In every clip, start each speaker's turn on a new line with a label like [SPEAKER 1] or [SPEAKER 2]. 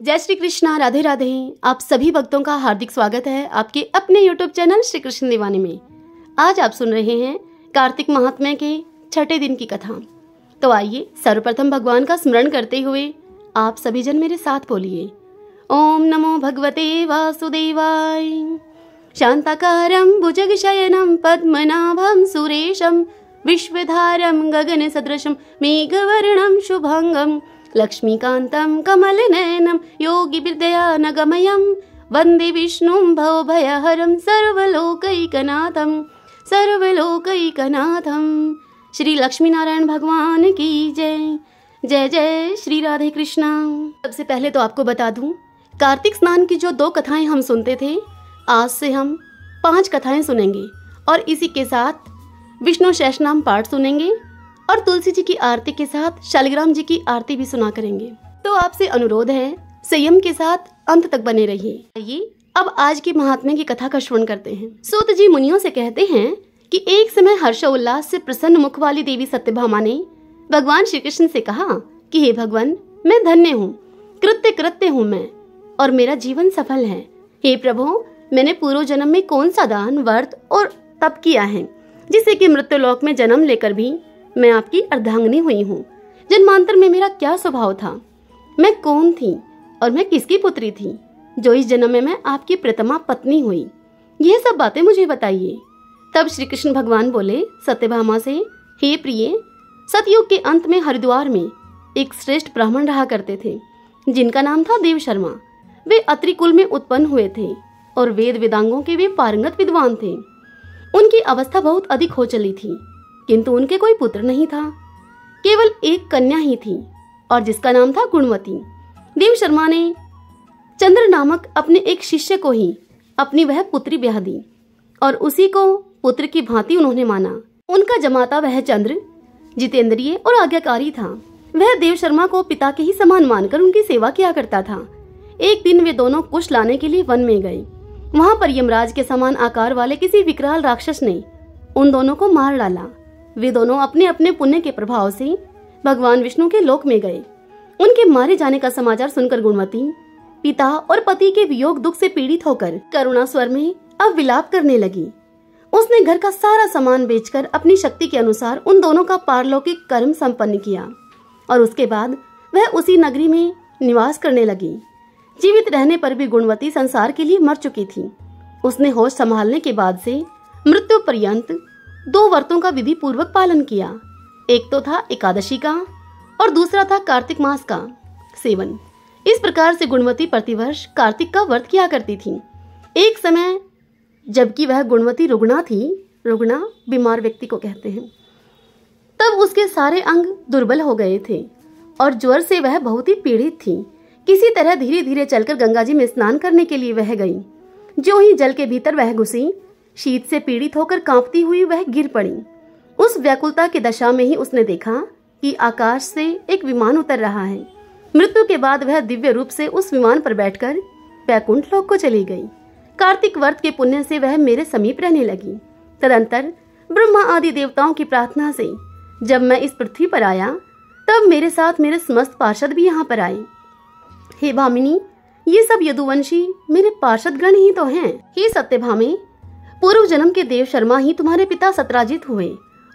[SPEAKER 1] जय श्री कृष्णा, राधे राधे। आप सभी भक्तों का हार्दिक स्वागत है आपके अपने यूट्यूब चैनल श्री कृष्ण दीवाने में। आज आप सुन रहे हैं कार्तिक महात्म्य के छठे दिन की कथा। तो आइए सर्वप्रथम भगवान का स्मरण करते हुए आप सभी जन मेरे साथ बोलिए, ओम नमो भगवते वासुदेवाय। शांताकारं भुजगशयनं पद्मनाभं सुरेशं विश्वधारं गगन सदृशं मेघवर्णं शुभांगं लक्ष्मीकान्तं कमलनयनं योगिविद्यानगमयं वन्दे विष्णुं भवभयहरं सर्वलोकैकनाथं। श्री लक्ष्मी नारायण भगवान की जय। जय जय श्री राधे कृष्णा। सबसे पहले तो आपको बता दूं, कार्तिक स्नान की जो 2 कथाएं हम सुनते थे, आज से हम 5 कथाएं सुनेंगे और इसी के साथ विष्णु सहस्रनाम पाठ सुनेंगे और तुलसी जी की आरती के साथ शालिग्राम जी की आरती भी सुना करेंगे। तो आपसे अनुरोध है, संयम के साथ अंत तक बने रहिए। आइए अब आज की महात्म्य की कथा का श्रवण करते हैं। सूत जी मुनियों से कहते हैं कि एक समय हर्षोल्लास से प्रसन्न मुख वाली देवी सत्यभामा ने भगवान श्री कृष्ण से कहा कि हे भगवान, मैं धन्य हूँ, कृत्य हूँ मैं और मेरा जीवन सफल है। हे प्रभु, मैंने पूर्व जन्म में कौन सा दान, व्रत और तप किया है जिससे कि मृत्युलोक में जन्म लेकर भी मैं आपकी अर्धांगिनी हुई हूँ। जन्मांतर में मेरा क्या स्वभाव था, मैं कौन थी और मैं किसकी पुत्री थी जो इस जन्म में मैं आपकी प्रितमा पत्नी हुई, यह सब बातें मुझे बताइए। तब श्री कृष्ण भगवान बोले सत्यभामा से, हे प्रिय, सतयुग के अंत में हरिद्वार में एक श्रेष्ठ ब्राह्मण रहा करते थे जिनका नाम था देव शर्मा। वे अत्रि कुल में उत्पन्न हुए थे और वेद वेदांगों के वे पारंगत विद्वान थे। उनकी अवस्था बहुत अधिक हो चली थी, किंतु उनके कोई पुत्र नहीं था, केवल एक कन्या ही थी और जिसका नाम था गुणवती। देव शर्मा ने चंद्र नामक अपने एक शिष्य को ही अपनी वह पुत्री ब्याह दी और उसी को पुत्र की भांति उन्होंने माना। उनका जमाता वह चंद्र जितेंद्रिय और आज्ञाकारी था। वह देव शर्मा को पिता के ही समान मानकर उनकी सेवा किया करता था। एक दिन वे दोनों कुश लाने के लिए वन में गए। वहां पर यमराज के समान आकार वाले किसी विकराल राक्षस ने उन दोनों को मार डाला। वे दोनों अपने अपने पुण्य के प्रभाव से भगवान विष्णु के लोक में गए। उनके मारे जाने का समाचार सुनकर गुणवती पिता और पति के वियोग दुख से पीड़ित होकर करुणा स्वर में अब विलाप करने लगी। उसने घर का सारा सामान बेचकर अपनी शक्ति के अनुसार उन दोनों का पारलौकिक कर्म संपन्न किया और उसके बाद वह उसी नगरी में निवास करने लगी। जीवित रहने पर भी गुणवती संसार के लिए मर चुकी थी। उसने होश संभालने के बाद से मृत्यु पर्यंत 2 व्रतों का विधि पूर्वक पालन किया। एक तो था एकादशी का और दूसरा था कार्तिक मास का सेवन। इस प्रकार से गुणवती प्रतिवर्ष कार्तिक का व्रत किया करती थी। एक समय जबकि वह गुणवती रुग्णा थी, रुग्णा बीमार व्यक्ति को कहते हैं, तब उसके सारे अंग दुर्बल हो गए थे और ज्वर से वह बहुत ही पीड़ित थी। किसी तरह धीरे धीरे चलकर गंगा जी में स्नान करने के लिए वह गई। जो ही जल के भीतर वह घुसी, शीत से पीड़ित होकर कांपती हुई वह गिर पड़ी। उस व्याकुलता की दशा में ही उसने देखा कि आकाश से एक विमान उतर रहा है। मृत्यु के बाद वह दिव्य रूप से उस विमान पर बैठकर वैकुंठ लोक को चली गई। कार्तिक व्रत के पुण्य से वह मेरे समीप रहने लगी। तदंतर ब्रह्मा आदि देवताओं की प्रार्थना से जब मैं इस पृथ्वी पर आया, तब मेरे साथ मेरे समस्त पार्षद भी यहाँ पर आए। हे भामिनी, ये सब यदुवंशी मेरे पार्षद गण ही तो हैं। हे सत्यभामे, पूर्व जन्म के देव शर्मा ही तुम्हारे पिता सत्राजित हुए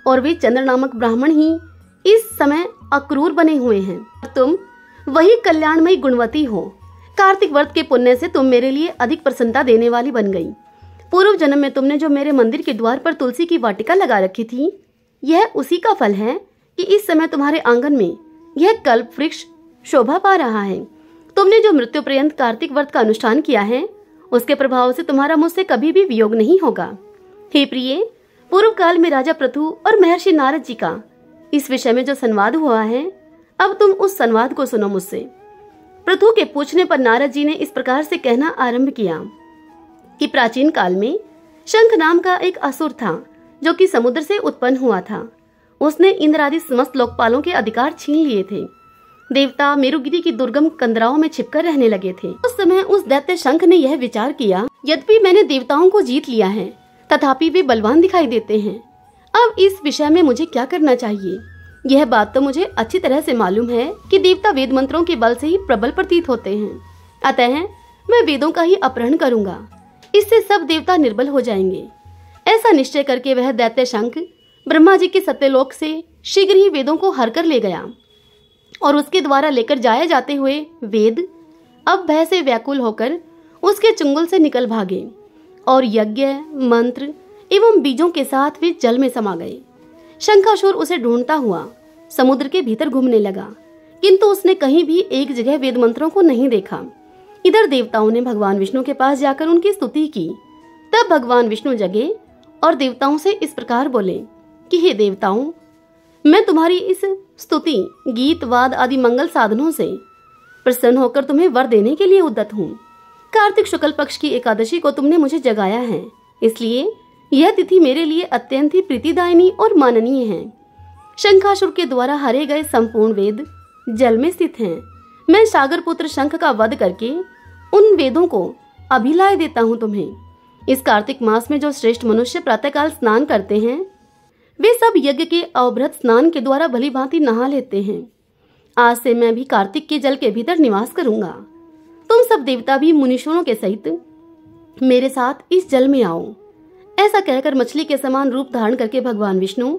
[SPEAKER 1] और वे चंद्र नामक ब्राह्मण ही इस समय अक्रूर बने हुए हैं। तुम वही कल्याणमयी गुणवती हो। कार्तिक व्रत के पुण्य से तुम मेरे लिए अधिक प्रसन्नता देने वाली बन गई। पूर्व जन्म में तुमने जो मेरे मंदिर के द्वार पर तुलसी की वाटिका लगा रखी थी, यह उसी का फल है कि इस समय तुम्हारे आंगन में यह कल्प वृक्ष शोभा पा रहा है। तुमने जो मृत्यु पर्यंत कार्तिक व्रत का अनुष्ठान किया है, उसके प्रभाव से तुम्हारा मुझसे कभी भी वियोग नहीं होगा। हे प्रिय, पूर्व काल में राजा पृथु और महर्षि नारद जी का इस विषय में जो संवाद हुआ है, अब तुम उस संवाद को सुनो मुझसे। पृथु के पूछने पर नारद जी ने इस प्रकार से कहना आरंभ किया कि प्राचीन काल में शंख नाम का एक असुर था जो कि समुद्र से उत्पन्न हुआ था। उसने इंद्र आदि समस्त लोकपालों के अधिकार छीन लिए थे। देवता मेरुगिरी की दुर्गम कंदराओं में छिपकर रहने लगे थे। उस समय उस दैत्य शंख ने यह विचार किया, यद्यपि मैंने देवताओं को जीत लिया है, तथापि वे बलवान दिखाई देते हैं। अब इस विषय में मुझे क्या करना चाहिए? यह बात तो मुझे अच्छी तरह से मालूम है कि देवता वेद मंत्रों के बल से ही प्रबल प्रतीत होते हैं। अतः मैं वेदों का ही अपहरण करूंगा, इससे सब देवता निर्बल हो जाएंगे। ऐसा निश्चय करके वह दैत्य शंख ब्रह्मा जी के सत्यलोक से शीघ्र ही वेदों को हर कर ले गया और उसके द्वारा लेकर जाए जाते हुए वेद अब भय से व्याकुल होकर उसके चंगुल से निकल भागे और यज्ञ, मंत्र एवं बीजों के साथ वे जल में समा गए। शंखासुर उसे ढूंढता हुआ समुद्र के भीतर घूमने लगा, किंतु उसने कहीं भी एक जगह वेद मंत्रों को नहीं देखा। इधर देवताओं ने भगवान विष्णु के पास जाकर उनकी स्तुति की। तब भगवान विष्णु जगे और देवताओं से इस प्रकार बोले कि हे देवताओं, मैं तुम्हारी इस स्तुति, गीत, वाद आदि मंगल साधनों से प्रसन्न होकर तुम्हें वर देने के लिए उद्यत हूँ। कार्तिक शुक्ल पक्ष की एकादशी को तुमने मुझे जगाया है, इसलिए यह तिथि मेरे लिए अत्यंत ही प्रीतिदायिनी और माननीय है। शंखासुर के द्वारा हरे गए संपूर्ण वेद जल में स्थित हैं। मैं सागर पुत्र शंख का वध करके उन वेदों को अभिलाय देता हूँ तुम्हें। इस कार्तिक मास में जो श्रेष्ठ मनुष्य प्रातःकाल स्नान करते हैं, वे सब यज्ञ के अवभृत स्नान के द्वारा भली भांति नहा लेते हैं। आज से मैं भी कार्तिक के जल के भीतर निवास करूंगा। तुम सब देवता भी मुनीश्वरों के सहित मेरे साथ इस जल में आओ। ऐसा कहकर मछली के समान रूप धारण करके भगवान विष्णु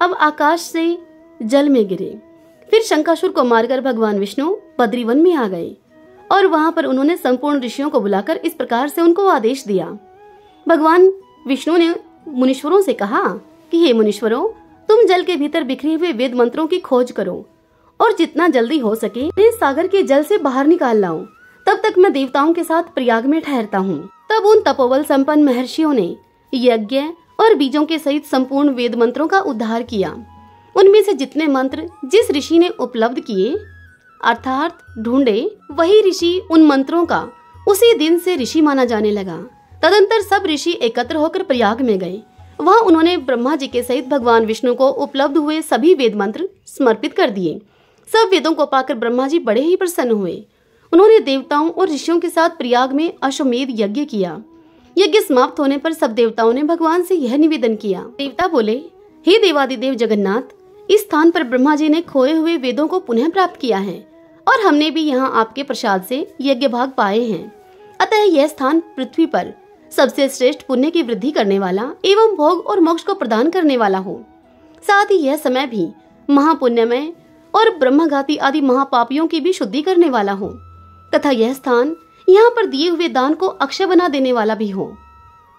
[SPEAKER 1] अब आकाश से जल में गिरे। फिर शंखासुर को मारकर भगवान विष्णु बद्रीवन में आ गए और वहां पर उन्होंने संपूर्ण ऋषियों को बुलाकर इस प्रकार से उनको आदेश दिया। भगवान विष्णु ने मुनीश्वरों से कहा कि हे मुनीश्वरों, तुम जल के भीतर बिखरे हुए वेद मंत्रों की खोज करो और जितना जल्दी हो सके इस सागर के जल से बाहर निकाल लाओ। तब तक मैं देवताओं के साथ प्रयाग में ठहरता हूँ। तब उन तपोबल संपन्न महर्षियों ने यज्ञ और बीजों के सहित संपूर्ण वेद मंत्रों का उद्धार किया। उनमें से जितने मंत्र जिस ऋषि ने उपलब्ध किए अर्थात ढूंढे, वही ऋषि उन मंत्रों का उसी दिन से ऋषि माना जाने लगा। तदंतर सब ऋषि एकत्र होकर प्रयाग में गए। वहां उन्होंने ब्रह्मा जी के सहित भगवान विष्णु को उपलब्ध हुए सभी वेद मंत्र समर्पित कर दिए। सब वेदों को पाकर ब्रह्मा जी बड़े ही प्रसन्न हुए। उन्होंने देवताओं और ऋषियों के साथ प्रयाग में अश्वमेध यज्ञ किया। यज्ञ समाप्त होने पर सब देवताओं ने भगवान से यह निवेदन किया। देवता बोले, हे देवादिदेव जगन्नाथ, इस स्थान पर ब्रह्मा जी ने खोए हुए वेदों को पुनः प्राप्त किया है और हमने भी यहाँ आपके प्रसाद से यज्ञ भाग पाए हैं। अतः यह स्थान पृथ्वी पर सबसे श्रेष्ठ पुण्य की वृद्धि करने वाला एवं भोग और मोक्ष को प्रदान करने वाला हो। साथ ही यह समय भी महापुण्यमय और ब्रह्मघाती आदि महापापियों की भी शुद्धि करने वाला हो तथा यह स्थान यहाँ पर दिए हुए दान को अक्षय बना देने वाला भी हो।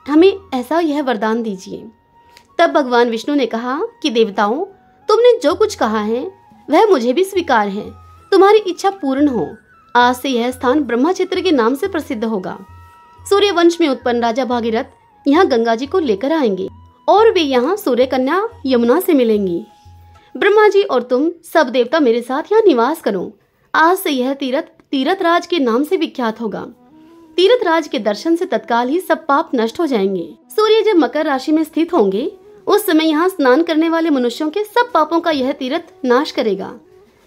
[SPEAKER 1] हमें ऐसा यह वरदान दीजिए। तब भगवान विष्णु ने कहा कि देवताओं, तुमने जो कुछ कहा है वह मुझे भी स्वीकार है। तुम्हारी इच्छा पूर्ण हो। आज से यह स्थान ब्रह्मा क्षेत्र के नाम से प्रसिद्ध होगा। सूर्य वंश में उत्पन्न राजा भागीरथ यहाँ गंगा जी को लेकर आएंगे और वे यहाँ सूर्य कन्या यमुना से मिलेंगी। ब्रह्मा जी और तुम सब देवता मेरे साथ यहाँ निवास करो। आज से यह तीरथ राज के नाम से विख्यात होगा। तीरथ राज के दर्शन से तत्काल ही सब पाप नष्ट हो जाएंगे। सूर्य जब मकर राशि में स्थित होंगे उस समय यहाँ स्नान करने वाले मनुष्यों के सब पापों का यह तीर्थ नाश करेगा।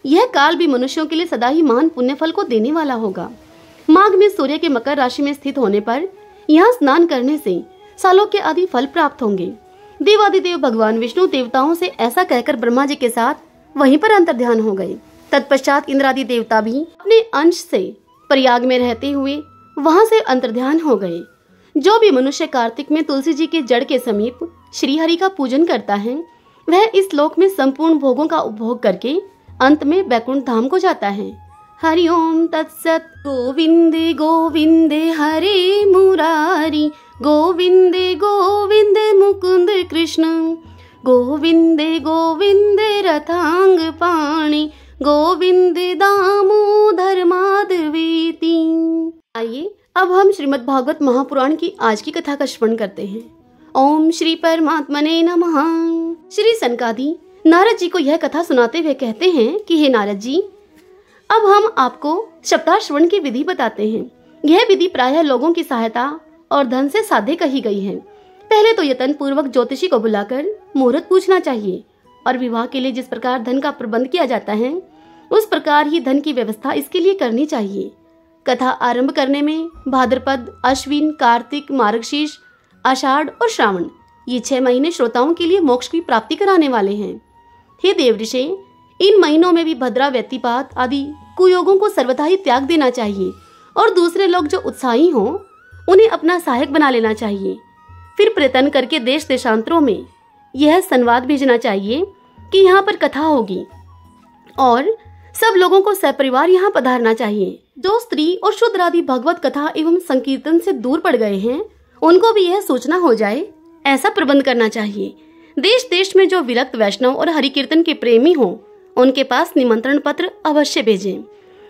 [SPEAKER 1] यह काल भी मनुष्यों के लिए सदा ही महान पुण्य फल को देने वाला होगा। माघ में सूर्य के मकर राशि में स्थित होने पर यहाँ स्नान करने से सालों के आदि फल प्राप्त होंगे। देवादिदेव भगवान विष्णु देवताओं से ऐसा कहकर ब्रह्मा जी के साथ वहीं पर अंतर्ध्यान हो गए। तत्पश्चात इंद्रादि देवता भी अपने अंश से प्रयाग में रहते हुए वहां से अंतर्ध्यान हो गए। जो भी मनुष्य कार्तिक में तुलसी जी के जड़ के समीप श्री हरि का पूजन करता है, वह इस लोक में संपूर्ण भोगों का उपभोग करके अंत में बैकुंठ धाम को जाता है। हरि ओम तत्सत। गोविंदे गोविंदे हरे मुरारी, गोविंदे गोविंदे मुकुंद कृष्ण, गोविंदे गोविंदे रथांग पाणि, गोविंदे दामोदर माधवेति। आइए अब हम श्रीमद् भागवत महापुराण की आज की कथा का श्रवण करते हैं। ओम श्री परमात्मने नमः। श्री सनकादि नारद जी को यह कथा सुनाते हुए कहते हैं कि हे नारद जी, अब हम आपको सप्ताह श्रवण की विधि बताते हैं। यह विधि प्रायः लोगों की सहायता और धन से साध्य कही गई है। पहले तो यत्न पूर्वक ज्योतिषी को बुलाकर मुहूर्त पूछना चाहिए और विवाह के लिए जिस प्रकार धन का प्रबंध किया जाता है उस प्रकार ही धन की व्यवस्था इसके लिए करनी चाहिए। कथा आरंभ करने में भाद्रपद, अश्विन, कार्तिक, मार्गशीर्ष, आषाढ़ और श्रावण ये 6 महीने श्रोताओं के लिए मोक्ष की प्राप्ति कराने वाले हैं। हे देवऋषि, इन महीनों में भी भद्रा, व्यतिपात आदि कुयोगों को सर्वथा ही त्याग देना चाहिए और दूसरे लोग जो उत्साही हों उन्हें अपना सहायक बना लेना चाहिए। फिर प्रयत्न करके देश देशांतरों में यह संवाद भेजना चाहिए कि यहाँ पर कथा होगी और सब लोगों को सपरिवार यहाँ पधारना चाहिए। जो स्त्री और शूद्र आदि भगवत कथा एवं संकीर्तन से दूर पड़ गए हैं उनको भी यह सूचना हो जाए, ऐसा प्रबंध करना चाहिए। देश देश में जो विरक्त वैष्णव और हरि कीर्तन के प्रेमी हों उनके पास निमंत्रण पत्र अवश्य भेजें।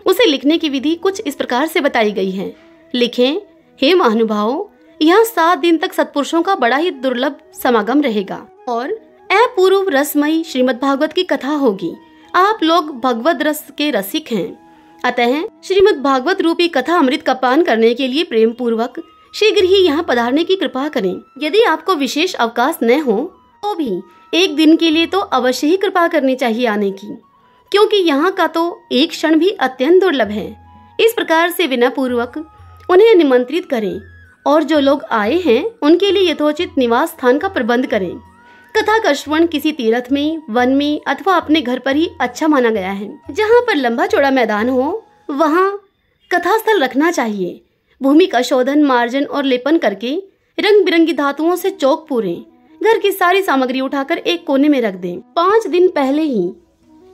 [SPEAKER 1] उसे लिखने की विधि कुछ इस प्रकार से बताई गई है। लिखें, हे महानुभावों, यहाँ 7 दिन तक सत्पुरुषों का बड़ा ही दुर्लभ समागम रहेगा और अपूर्व रसमयी श्रीमद् भागवत की कथा होगी। आप लोग भगवद रस के रसिक हैं, अतः श्रीमद् भागवत रूपी कथा अमृत का पान करने के लिए प्रेम पूर्वक शीघ्र ही यहाँ पधारने की कृपा करें। यदि आपको विशेष अवकाश न हो तो भी एक दिन के लिए तो अवश्य ही कृपा करनी चाहिए आने की, क्योंकि यहाँ का तो एक क्षण भी अत्यंत दुर्लभ है। इस प्रकार से विनय पूर्वक उन्हें निमंत्रित करें और जो लोग आए हैं उनके लिए यथोचित निवास स्थान का प्रबंध करें। कथा का श्रवण किसी तीर्थ में, वन में अथवा अपने घर पर ही अच्छा माना गया है। जहाँ पर लंबा चौड़ा मैदान हो वहाँ कथा स्थल रखना चाहिए। भूमि का शोधन, मार्जन और लेपन करके रंग बिरंगी धातुओं से चौक पूरे घर की सारी सामग्री उठाकर एक कोने में रख दें। 5 दिन पहले ही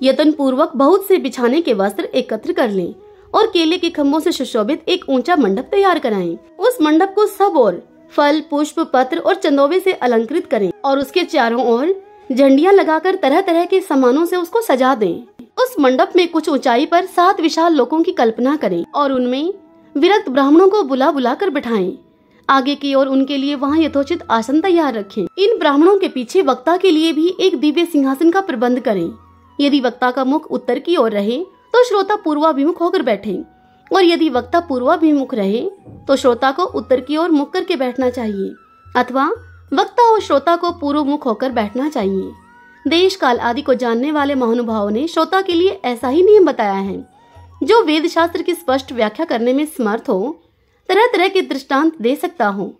[SPEAKER 1] यत्न पूर्वक बहुत से बिछाने के वस्त्र एकत्र कर लें और केले के खम्भों से सुशोभित एक ऊंचा मंडप तैयार कराएं। उस मंडप को सब ओर फल, पुष्प, पत्र और चंदोवे से अलंकृत करें और उसके चारों ओर झंडियां लगाकर तरह तरह के सामानों से उसको सजा दें। उस मंडप में कुछ ऊंचाई पर 7 विशाल लोकों की कल्पना करें और उनमें विरक्त ब्राह्मणों को बुला बुला कर बिठाएं। आगे की ओर उनके लिए वहाँ यथोचित आसन तैयार रखें। इन ब्राह्मणों के पीछे वक्ता के लिए भी एक दिव्य सिंहासन का प्रबंध करें। यदि वक्ता का मुख उत्तर की ओर रहे तो श्रोता पूर्वाभिमुख होकर बैठे और यदि वक्ता पूर्वाभिमुख रहे तो श्रोता को उत्तर की ओर मुख करके बैठना चाहिए अथवा वक्ता और श्रोता को पूर्व मुख होकर बैठना चाहिए। देश काल आदि को जानने वाले महानुभावों ने श्रोता के लिए ऐसा ही नियम बताया है। जो वेद शास्त्र की स्पष्ट व्याख्या करने में समर्थ हो, तरह तरह के दृष्टांत दे सकता हो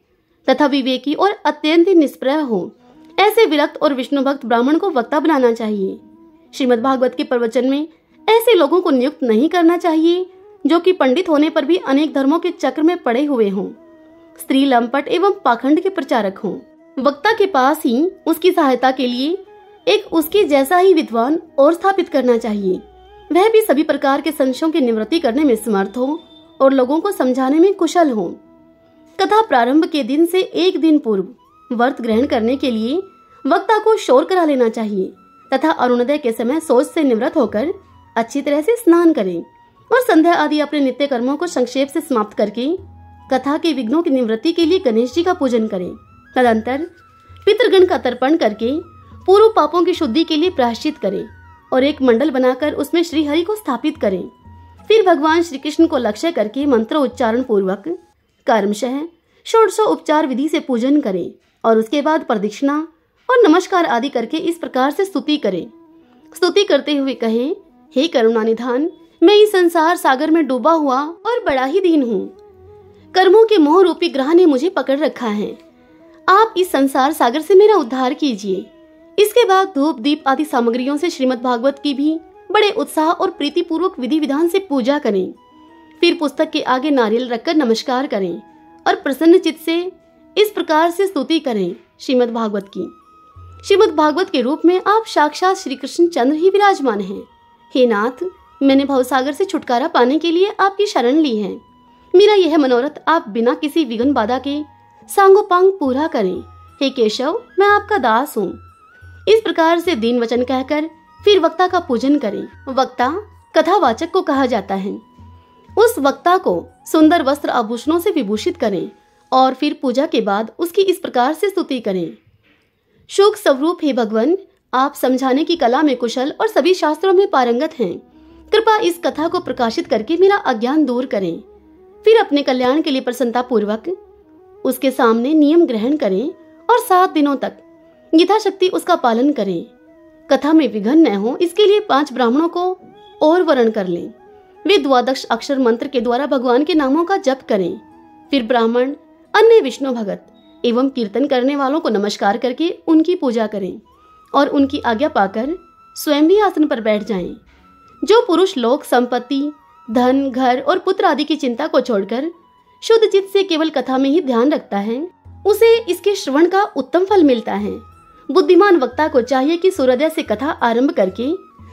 [SPEAKER 1] तथा विवेकी और अत्यंत निष्प्रह हो, ऐसे विरक्त और विष्णु भक्त ब्राह्मण को वक्ता बनाना चाहिए। श्रीमद् भागवत के प्रवचन में ऐसे लोगों को नियुक्त नहीं करना चाहिए जो कि पंडित होने पर भी अनेक धर्मों के चक्र में पड़े हुए हों, स्त्री लंपट एवं पाखंड के प्रचारक हों। वक्ता के पास ही उसकी सहायता के लिए एक उसके जैसा ही विद्वान और स्थापित करना चाहिए। वह भी सभी प्रकार के संशयों की निवृत्ति करने में समर्थ हो और लोगों को समझाने में कुशल हो। कथा प्रारंभ के दिन से एक दिन पूर्व व्रत ग्रहण करने के लिए वक्ता को शोर करा लेना चाहिए तथा अरुणोदय के समय सोच से निवृत्त होकर अच्छी तरह से स्नान करें और संध्या आदि अपने नित्य कर्मों को संक्षेप से समाप्त करके कथा के विघ्नों की निवृत्ति के लिए गणेश जी का पूजन करें। तदंतर पितृगण का तर्पण करके पूर्व पापों की शुद्धि के लिए प्रायश्चित करें और एक मंडल बनाकर उसमें श्री हरि को स्थापित करें। फिर भगवान श्री कृष्ण को लक्ष्य करके मंत्र उच्चारण पूर्वक कर्मशः षोडशोपचार विधि से पूजन करें और उसके बाद प्रदक्षिणा और नमस्कार आदि करके इस प्रकार से स्तुति करें। स्तुति करते हुए कहें, हे करुणानिधान, मैं इस संसार सागर में डूबा हुआ और बड़ा ही दीन हूँ। कर्मों के मोह रूपी ग्रह ने मुझे पकड़ रखा है। आप इस संसार सागर से मेरा उद्धार कीजिए। इसके बाद धूप दीप आदि सामग्रियों से श्रीमद् भागवत की भी बड़े उत्साह और प्रीति पूर्वक विधि विधान से पूजा करें। फिर पुस्तक के आगे नारियल रखकर नमस्कार करें और प्रसन्न चित्त से इस प्रकार से स्तुति करें श्रीमद् भागवत की। श्रीमद् भागवत के रूप में आप साक्षात श्री कृष्ण चंद्र ही विराजमान हैं। हे नाथ, मैंने भवसागर से छुटकारा पाने के लिए आपकी शरण ली है। मेरा यह मनोरथ आप बिना किसी विघ्न बाधा के सांगोपांग पूरा करें। हे केशव, मैं आपका दास हूँ। इस प्रकार से दीन वचन कहकर फिर वक्ता का पूजन करें। वक्ता कथावाचक को कहा जाता है। उस वक्ता को सुंदर वस्त्र आभूषणों से विभूषित करें और फिर पूजा के बाद उसकी इस प्रकार से स्तुति करें। शोक स्वरूप हे भगवान, आप समझाने की कला में कुशल और सभी शास्त्रों में पारंगत हैं। कृपा इस कथा को प्रकाशित करके मेरा अज्ञान दूर करें। फिर अपने कल्याण के लिए प्रसन्नता पूर्वक उसके सामने नियम ग्रहण करें और 7 दिनों तक यथाशक्ति उसका पालन करें। कथा में विघ्न न हो इसके लिए 5 ब्राह्मणों को और वर्ण कर लें। वे 12 अक्षर मंत्र के द्वारा भगवान के नामों का जप करें। फिर ब्राह्मण अन्य विष्णु भगत एवं कीर्तन करने वालों को नमस्कार करके उनकी पूजा करें और उनकी आज्ञा पाकर स्वयं भी आसन पर बैठ जाएं। जो पुरुष लोक संपत्ति, धन, घर और पुत्र आदि की चिंता को छोड़कर शुद्ध चित्त से केवल कथा में ही ध्यान रखता है, उसे इसके श्रवण का उत्तम फल मिलता है। बुद्धिमान वक्ता को चाहिए कि सूर्योदय से कथा आरंभ करके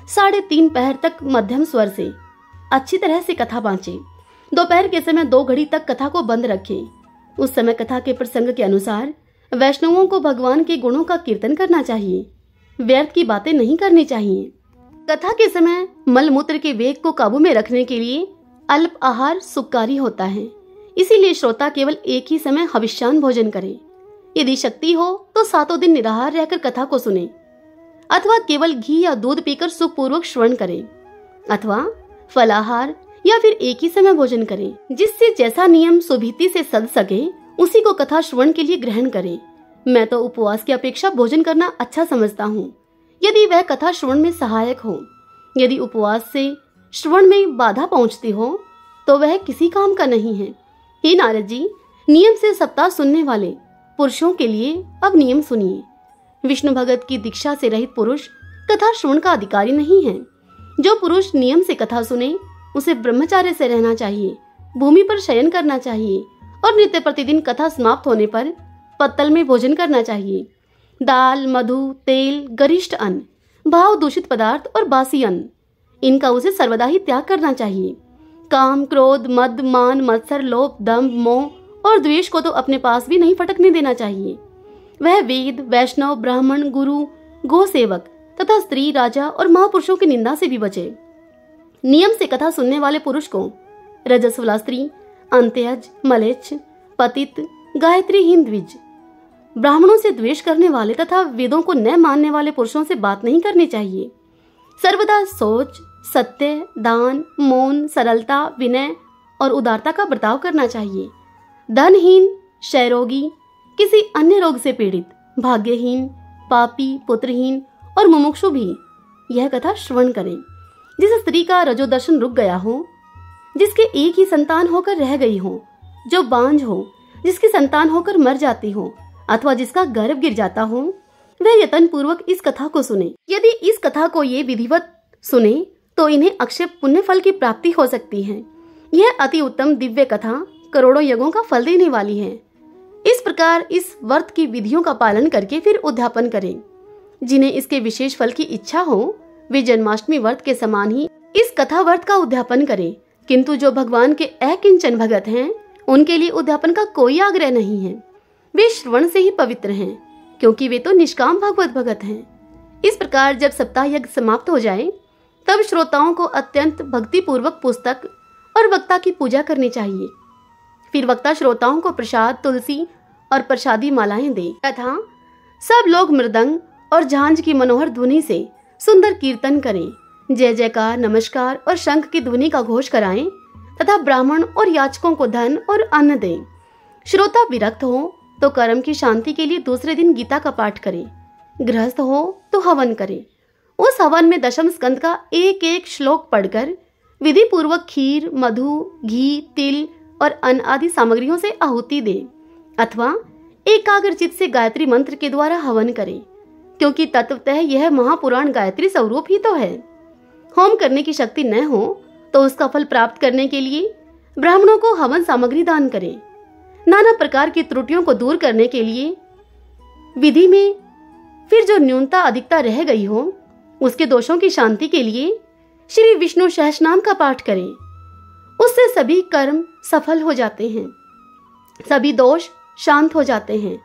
[SPEAKER 1] 3:30 पहर तक मध्यम स्वर से अच्छी तरह से कथा बांचे। दोपहर के समय 2 घड़ी तक कथा को बंद रखे। उस समय कथा के प्रसंग के अनुसार वैष्णवों को भगवान के गुणों का कीर्तन करना चाहिए, व्यर्थ की बातें नहीं करनी चाहिए। कथा के समय मल मूत्र के वेग को काबू में रखने के लिए अल्प आहार सुखकारी होता है, इसीलिए श्रोता केवल एक ही समय हविष्यान्न भोजन करे। यदि शक्ति हो तो 7 दिन निराहार रहकर कथा को सुने, अथवा केवल घी या दूध पीकर सुखपूर्वक श्रवण करे, अथवा फलाहार या फिर एक ही समय भोजन करें। जिससे जैसा नियम सुभीति से सद सके उसी को कथा श्रवण के लिए ग्रहण करें। मैं तो उपवास की अपेक्षा भोजन करना अच्छा समझता हूँ, यदि वह कथा श्रवण में सहायक हो। यदि उपवास से श्रवण में बाधा पहुँचती हो तो वह किसी काम का नहीं है। हे नारद जी, नियम से सप्ताह सुनने वाले पुरुषों के लिए अब नियम सुनिए। विष्णु भगत की दीक्षा से रहित पुरुष कथा श्रवण का अधिकारी नहीं है। जो पुरुष नियम से कथा सुने उसे ब्रह्मचार्य से रहना चाहिए, भूमि पर शयन करना चाहिए और नित्य प्रतिदिन कथा समाप्त होने पर पत्तल में भोजन करना चाहिए। दाल, मधु, तेल, गरिष्ठ अन्न, भाव दूषित पदार्थ और बासी अन्न, इनका उसे सर्वदा ही त्याग करना चाहिए। काम, क्रोध, मद, मान, मत्सर, लोभ, दंभ, मोह और द्वेष को तो अपने पास भी नहीं फटकने देना चाहिए। वह वेद, वैष्णव, ब्राह्मण, गुरु, गो सेवक तथा स्त्री, राजा और महापुरुषों की निंदा से भी बचे। नियम से कथा सुनने वाले पुरुष को रजस्वला स्त्री, अंत्यज, मलेच्छ, पतित, गायत्रीहीन द्विज, ब्राह्मणों से द्वेष करने वाले तथा वेदों को न मानने वाले पुरुषों से बात नहीं करनी चाहिए। सर्वदा सोच, सत्य, दान, मौन, सरलता, विनय और उदारता का बर्ताव करना चाहिए। धनहीन, क्षयरोगी, किसी अन्य रोग से पीड़ित, भाग्यहीन, पापी, पुत्रहीन और मुमुक्षु भी यह कथा श्रवण करें। जिस स्त्री का रजोदर्शन रुक गया हो, जिसके एक ही संतान होकर रह गई हो, जो बांझ हो, जिसकी संतान होकर मर जाती हो अथवा जिसका गर्भ गिर जाता हो, वह यत्न पूर्वक इस कथा को सुने। यदि इस कथा को ये विधिवत सुने तो इन्हें अक्षय पुण्य फल की प्राप्ति हो सकती है। यह अति उत्तम दिव्य कथा करोड़ों यज्ञों का फल देने वाली है। इस प्रकार इस व्रत की विधियों का पालन करके फिर उद्यापन करें। जिन्हें इसके विशेष फल की इच्छा हो वे जन्माष्टमी व्रत के समान ही इस कथा व्रत का उद्यापन करें, किंतु जो भगवान के अकिंचन भगत हैं उनके लिए उद्यापन का कोई आग्रह नहीं है। वे श्रवण से ही पवित्र हैं, क्योंकि वे तो निष्काम भागवत भगत हैं। इस प्रकार जब सप्ताह यज्ञ समाप्त हो जाए तब श्रोताओं को अत्यंत भक्ति पूर्वक पुस्तक और वक्ता की पूजा करनी चाहिए। फिर वक्ता श्रोताओं को प्रसाद, तुलसी और प्रसादी मालाएं दे तथा सब लोग मृदंग और झांझ की मनोहर ध्वनि से सुंदर कीर्तन करें, जय जयकार, नमस्कार और शंख की ध्वनि का घोष कराएं तथा ब्राह्मण और याचकों को धन और अन्न दें। श्रोता विरक्त हो तो कर्म की शांति के लिए दूसरे दिन गीता का पाठ करें। गृहस्थ हो तो हवन करें। उस हवन में दशम स्कंद का एक एक श्लोक पढ़कर विधि पूर्वक खीर, मधु, घी, तिल और अन्न आदि सामग्रियों से आहुति दे, अथवा एकाग्रचित से गायत्री मंत्र के द्वारा हवन करें, क्योंकि तत्वतः यह महापुराण गायत्री स्वरूप ही तो है। होम करने की शक्ति न हो तो उसका फल प्राप्त करने के लिए ब्राह्मणों को हवन सामग्री दान करें। नाना प्रकार की त्रुटियों को दूर करने के लिए विधि में फिर जो न्यूनता अधिकता रह गई हो उसके दोषों की शांति के लिए श्री विष्णु सहस्रनाम का पाठ करें। उससे सभी कर्म सफल हो जाते हैं, सभी दोष शांत हो जाते हैं,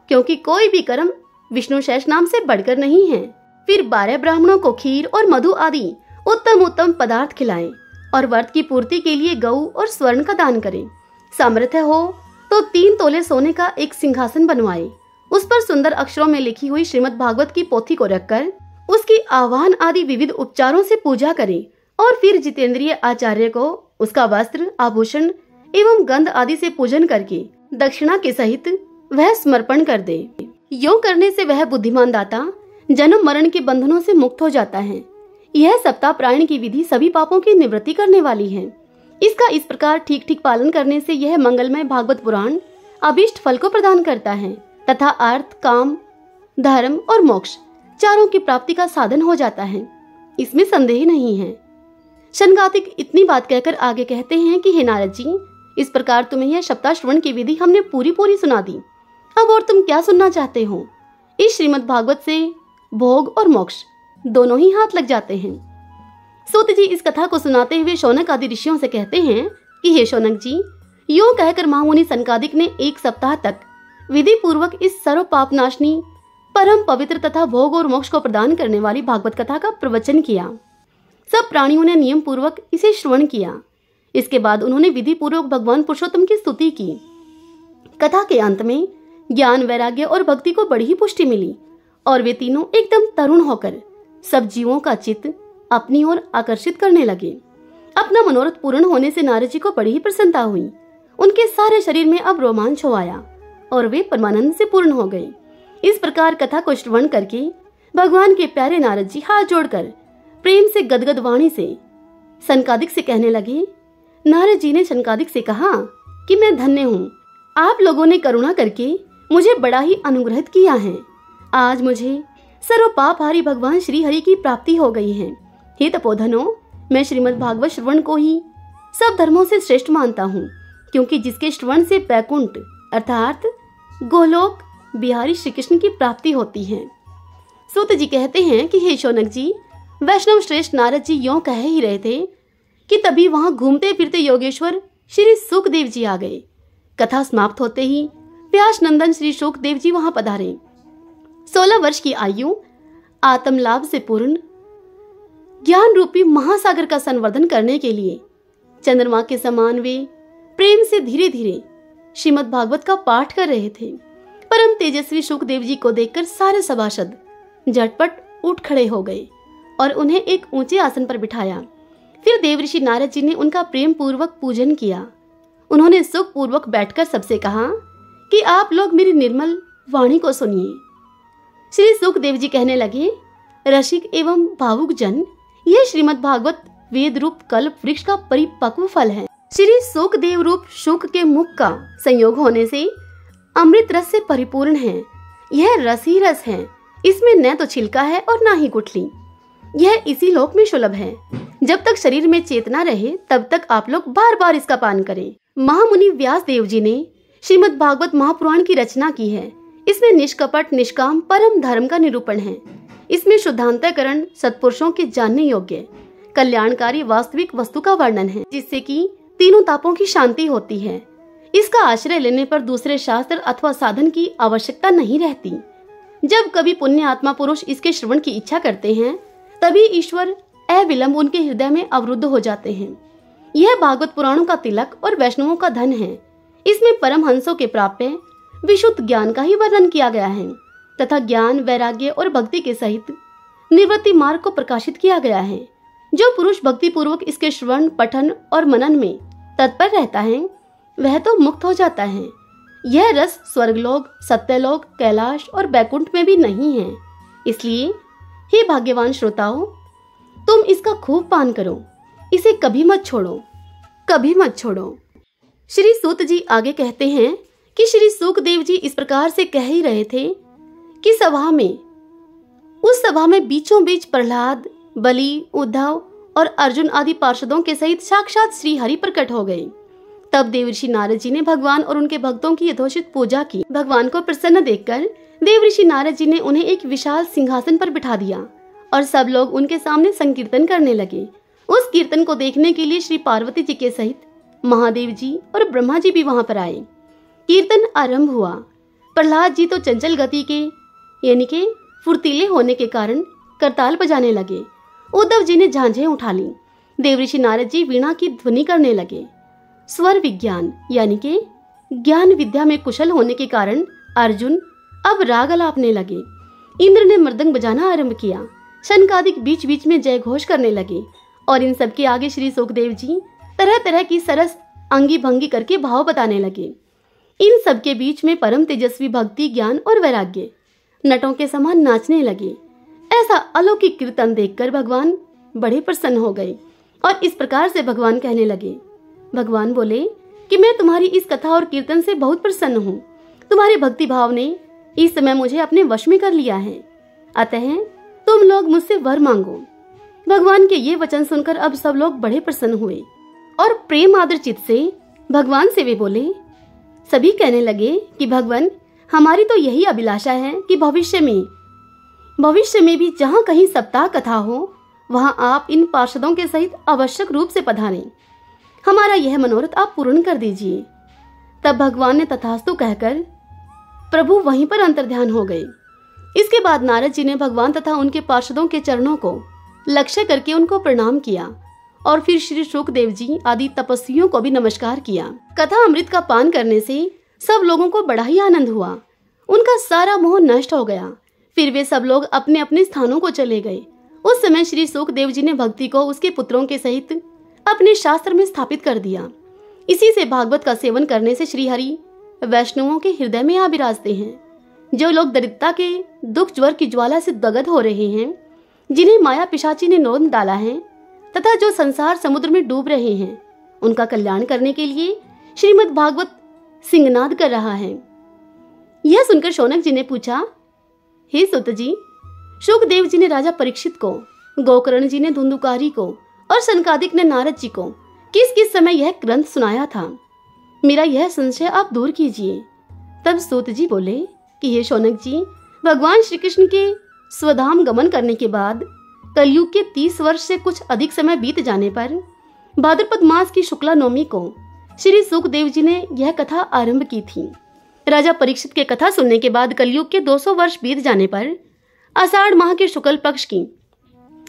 [SPEAKER 1] क्योंकि कोई भी कर्म विष्णु सहस्रनाम से बढ़कर नहीं है। फिर 12 ब्राह्मणों को खीर और मधु आदि उत्तम उत्तम पदार्थ खिलाएं और व्रत की पूर्ति के लिए गऊ और स्वर्ण का दान करें। सामर्थ्य हो तो 3 तोले सोने का एक सिंहासन बनवाए, उस पर सुंदर अक्षरों में लिखी हुई श्रीमद् भागवत की पोथी को रखकर उसकी आवाहन आदि विविध उपचारों से पूजा करें और फिर जितेंद्रिय आचार्य को उसका वस्त्र, आभूषण एवं गंध आदि से पूजन करके दक्षिणा के सहित वह समर्पण कर दे। योग करने से वह बुद्धिमान दाता जन्म मरण के बंधनों से मुक्त हो जाता है। यह सप्ताह प्रायण की विधि सभी पापों की निवृत्ति करने वाली है। इसका इस प्रकार ठीक ठीक पालन करने से यह मंगलमय भागवत पुराण अभीष्ट फल को प्रदान करता है तथा अर्थ, काम, धर्म और मोक्ष चारों की प्राप्ति का साधन हो जाता है। इसमें संदेह नहीं है। सनकादिक इतनी बात कहकर आगे कहते हैं कि हे नारद जी, इस प्रकार तुम्हें यह सप्ताह श्रवण की विधि हमने पूरी पूरी सुना दी। अब और तुम क्या सुनना चाहते हो? इस श्रीमद् भागवत से भोग और मोक्ष दोनों ही हाथ लग जाते हैं। सूत जी इस कथा को सुनाते हुए शौनक आदि ऋषियों से कहते हैं कि हे शौनक जी, यूं कहकर महामुनि सनकादिक ने 1 सप्ताह तक विधि पूर्वक इस सर्व पापनाशनी, परम पवित्र तथा भोग और मोक्ष को प्रदान करने वाली भागवत कथा का प्रवचन किया। सब प्राणियों ने नियम पूर्वक इसे श्रवण किया। इसके बाद उन्होंने विधि पूर्वक भगवान पुरुषोत्तम की स्तुति की। कथा के अंत में ज्ञान, वैराग्य और भक्ति को बड़ी ही पुष्टि मिली और वे तीनों एकदम तरुण होकर सब जीवों का चित्त अपनी ओर आकर्षित करने लगे। अपना मनोरथ पूर्ण होने से नारद जी को बड़ी ही प्रसन्नता हुई। उनके सारे शरीर में अब रोमांच हो आया और वे परमानंद से पूर्ण हो गए। इस प्रकार कथा को श्रवण करके भगवान के प्यारे नारद जी हाथ जोड़कर प्रेम से गदगद वाणी से सनकादिक से कहने लगे। नारद जी ने सनकादिक से कहा कि मैं धन्य हूँ, आप लोगों ने करुणा करके मुझे बड़ा ही अनुग्रहित किया है। आज मुझे सर्व पापहारी भगवान श्री हरि की प्राप्ति हो गई है। हे तपोधनो, मैं श्रीमद् भागवत श्रवण को ही सब धर्मों से श्रेष्ठ मानता हूँ, क्योंकि जिसके श्रवण से वैकुंठ अर्थात गोलोक बिहारी श्री कृष्ण की प्राप्ति होती है। सूत जी कहते हैं कि हे शौनक जी, वैष्णव श्रेष्ठ नारद जी यों कह ही रहे थे कि तभी वहां घूमते फिरते योगेश्वर श्री सुखदेव जी आ गए। कथा समाप्त होते ही व्यास नंदन श्री सुखदेव जी वहां पधारे। 16 वर्ष की आयु आत्म लाभ से पूर्ण ज्ञान रूपी महासागर का संवर्धन करने के लिए चंद्रमा के समान वे प्रेम से धीरे धीरे श्रीमद् भागवत का पाठ कर रहे थे। परम तेजस्वी सुखदेव जी को देखकर सारे सभासद झटपट उठ खड़े हो गए और उन्हें एक ऊंचे आसन पर बिठाया। फिर देवऋषि नारद जी ने उनका प्रेम पूर्वक पूजन किया। उन्होंने सुख पूर्वक बैठकर सबसे कहा कि आप लोग मेरी निर्मल वाणी को सुनिए। श्री सुखदेव जी कहने लगे, रसिक एवं भावुक जन, यह श्रीमद् भागवत वेद रूप कल्प वृक्ष का परिपक्व फल है। श्री सुखदेव रूप शुक के मुख का संयोग होने से अमृत रस से परिपूर्ण है। यह रस ही रस है, इसमें न तो छिलका है और न ही गुठली। यह इसी लोक में सुलभ है। जब तक शरीर में चेतना रहे तब तक आप लोग बार बार इसका पान करें। महामुनि व्यास देव जी ने श्रीमद् भागवत महापुराण की रचना की है। इसमें निष्कपट निष्काम परम धर्म का निरूपण है। इसमें शुद्धांतकरण, सत्पुरुषों के जानने योग्य कल्याणकारी वास्तविक वस्तु का वर्णन है, जिससे कि तीनों तापों की शांति होती है। इसका आश्रय लेने पर दूसरे शास्त्र अथवा साधन की आवश्यकता नहीं रहती। जब कभी पुण्य आत्मा पुरुष इसके श्रवण की इच्छा करते हैं तभी ईश्वर अविलंब उनके हृदय में अवरुद्ध हो जाते हैं। यह भागवत पुराणों का तिलक और वैष्णवों का धन है। इसमें परमहंसों के प्राप्य विशुद्ध ज्ञान का ही वर्णन किया गया है तथा ज्ञान, वैराग्य और भक्ति के सहित निवृत्ति मार्ग को प्रकाशित किया गया है। जो पुरुष भक्ति पूर्वक इसके श्रवण, पठन और मनन में तत्पर रहता है वह तो मुक्त हो जाता है। यह रस स्वर्गलोक, सत्यलोक, कैलाश और बैकुंठ में भी नहीं है। इसलिए हे भाग्यवान श्रोताओं, तुम इसका खूब पान करो, इसे कभी मत छोड़ो, कभी मत छोड़ो। श्री सूत जी आगे कहते हैं कि श्री सुखदेव जी इस प्रकार से कह ही रहे थे कि उस सभा में बीचों बीच प्रहलाद, बलि, उद्धव और अर्जुन आदि पार्षदों के सहित साक्षात श्री हरि प्रकट हो गए। तब देवऋषि नारद जी ने भगवान और उनके भक्तों की यथोचित पूजा की। भगवान को प्रसन्न देखकर देवऋषि नारद जी ने उन्हें एक विशाल सिंहासन पर बिठा दिया और सब लोग उनके सामने संकीर्तन करने लगे। उस कीर्तन को देखने के लिए श्री पार्वती जी के सहित महादेव जी और ब्रह्मा जी भी वहां पर आए। कीर्तन आरंभ हुआ। प्रहलाद जी तो चंचल गति के यानी के फुर्तीले होने के कारण करताल बजाने लगे। उद्धव जी ने झांझें उठा ली। देवऋषि नारद जी वीणा की ध्वनि करने लगे। स्वर विज्ञान यानी के ज्ञान विद्या में कुशल होने के कारण अर्जुन अब राग अलापने लगे। इंद्र ने मृदंग बजाना आरंभ किया। शनकादिक बीच बीच में जय घोष करने लगे और इन सबके आगे श्री सुखदेव जी तरह तरह की सरस अंगी भंगी करके भाव बताने लगे। इन सबके बीच में परम तेजस्वी भक्ति, ज्ञान और वैराग्य नटों के समान नाचने लगे। ऐसा अलौकिक कीर्तन देखकर भगवान बड़े प्रसन्न हो गए और इस प्रकार से भगवान कहने लगे। भगवान बोले कि मैं तुम्हारी इस कथा और कीर्तन से बहुत प्रसन्न हूँ। तुम्हारे भक्ति भाव ने इस समय मुझे अपने वश में कर लिया है। अतः तुम लोग मुझसे वर मांगो। भगवान के ये वचन सुनकर अब सब लोग बड़े प्रसन्न हुए और प्रेम आदर चित्त से भगवान से वे बोले। सभी कहने लगे कि भगवान, हमारी तो यही अभिलाषा है कि भविष्य में भी जहाँ कहीं सप्ताह कथा हो वहाँ आप इन पार्षदों के सहित आवश्यक रूप से पधारें। हमारा यह मनोरथ आप पूर्ण कर दीजिए। तब भगवान ने तथास्तु कहकर प्रभु वहीं पर अंतर्ध्यान हो गए। इसके बाद नारद जी ने भगवान तथा उनके पार्षदों के चरणों को लक्ष्य करके उनको प्रणाम किया और फिर श्री शुकदेव जी आदि तपस्वियों को भी नमस्कार किया। कथा अमृत का पान करने से सब लोगों को बड़ा ही आनंद हुआ। उनका सारा मोह नष्ट हो गया। फिर वे सब लोग अपने अपने स्थानों को चले गए। उस समय श्री शुकदेव जी ने भक्ति को उसके पुत्रों के सहित अपने शास्त्र में स्थापित कर दिया। इसी से भागवत का सेवन करने से श्री हरि वैष्णवों के हृदय में आ विराजते हैं। जो लोग दरिद्रता के दुख ज्वर की ज्वाला से दग्ध हो रहे हैं, जिन्हें माया पिशाची ने नोंद डाला है तथा जो संसार समुद्र में डूब रहे हैं, उनका कल्याण करने के लिए श्रीमद् भागवत सिंहनाद कर रहा है। यह सुनकर शौनक जी ने पूछा, हे सुत जी, शुकदेव जी ने राजा परीक्षित को, गोकर्ण जी ने धुंधुकारी को और सनकादिक ने नारद जी को किस किस समय यह ग्रंथ सुनाया था? मेरा यह संशय आप दूर कीजिए। तब सूत जी बोले कि हे शौनक जी, भगवान श्री कृष्ण के स्वधाम गमन करने के बाद कलयुग के 30 वर्ष से कुछ अधिक समय बीत जाने पर भाद्रपद मास की शुक्ला नवमी को श्री शुकदेव जी ने यह कथा आरंभ की थी। राजा परीक्षित के कथा सुनने के बाद कलयुग के 200 वर्ष बीत जाने पर आषाढ़ माह के शुक्ल पक्ष की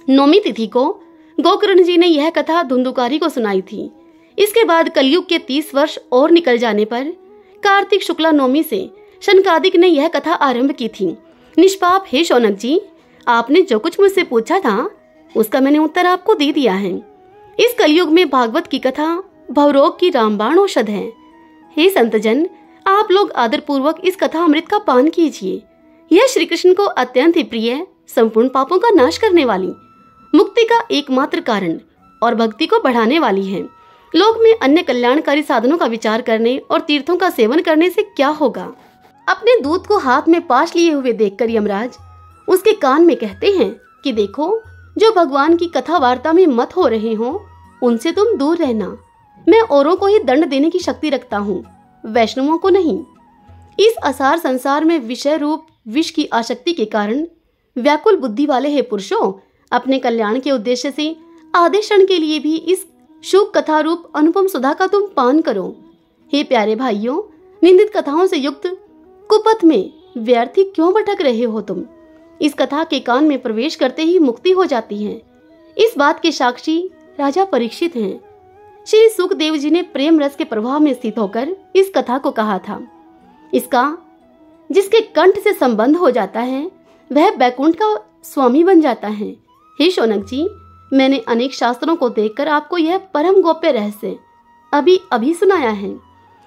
[SPEAKER 1] नौमी तिथि को गोकर्ण जी ने यह कथा धुंधुकारी को सुनाई थी। इसके बाद कलयुग के 30 वर्ष और निकल जाने पर कार्तिक शुक्ला नवमी से शनकादिक ने यह कथा आरंभ की थी। निष्पाप हे शौनक जी, आपने जो कुछ मुझसे पूछा था उसका मैंने उत्तर आपको दे दिया है। इस कलयुग में भागवत की कथा भवरोग की रामबाण औषध है। हे संतजन, आप लोग आदर पूर्वक इस कथा अमृत का पान कीजिए। यह श्री कृष्ण को अत्यंत ही प्रिय, संपूर्ण पापों का नाश करने वाली, मुक्ति का एकमात्र कारण और भक्ति को बढ़ाने वाली है। लोक में अन्य कल्याणकारी साधनों का विचार करने और तीर्थों का सेवन करने से क्या होगा? अपने दूत को हाथ में पाश लिए हुए देखकर यमराज उसके कान में कहते हैं कि देखो, जो भगवान की कथा वार्ता में मत हो रहे हो उनसे तुम दूर रहना। मैं औरों को ही दंड देने की शक्ति रखता हूँ, वैष्णवों को नहीं। इस असार संसार में विषय रूप विष की आसक्ति के कारण व्याकुल बुद्धि वाले हे पुरुषों, अपने कल्याण के उद्देश्य से आधे क्षण के लिए भी इस शुभ कथा रूप अनुपम सुधा का तुम पान करो। हे प्यारे भाइयों, निंदित कथाओं से युक्त कुपथ में व्यर्थी क्यों भटक रहे हो तुम? इस कथा के कान में प्रवेश करते ही मुक्ति हो जाती है। इस बात के साक्षी राजा परीक्षित हैं। श्री शुकदेव जी ने प्रेम रस के प्रभाव में स्थित होकर इस कथा को कहा था। इसका जिसके कंठ से संबंध हो जाता है वह बैकुंठ का स्वामी बन जाता है। हे शौनक जी, मैंने अनेक शास्त्रों को देखकर आपको यह परम गोप्य रहस्य अभी सुनाया है।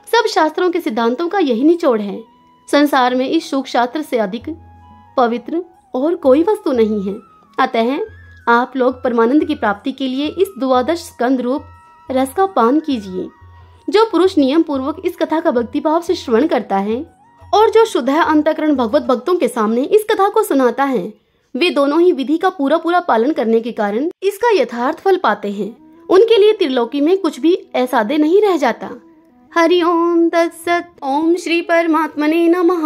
[SPEAKER 1] सब शास्त्रों के सिद्धांतों का यही निचोड़ है। संसार में इस शुक शास्त्र से अधिक पवित्र और कोई वस्तु नहीं है। अतः आप लोग परमानंद की प्राप्ति के लिए इस द्वादश स्कंद रूप रस का पान कीजिए। जो पुरुष नियम पूर्वक इस कथा का भक्तिभाव से श्रवण करता है और जो शुद्ध अंतःकरण भगवत भक्तों के सामने इस कथा को सुनाता है, वे दोनों ही विधि का पूरा पालन करने के कारण इसका यथार्थ फल पाते हैं। उनके लिए त्रिलोकी में कुछ भी असाध्य नहीं रह जाता। हरि ओम तत्सत। ओम श्री परमात्मने नमः।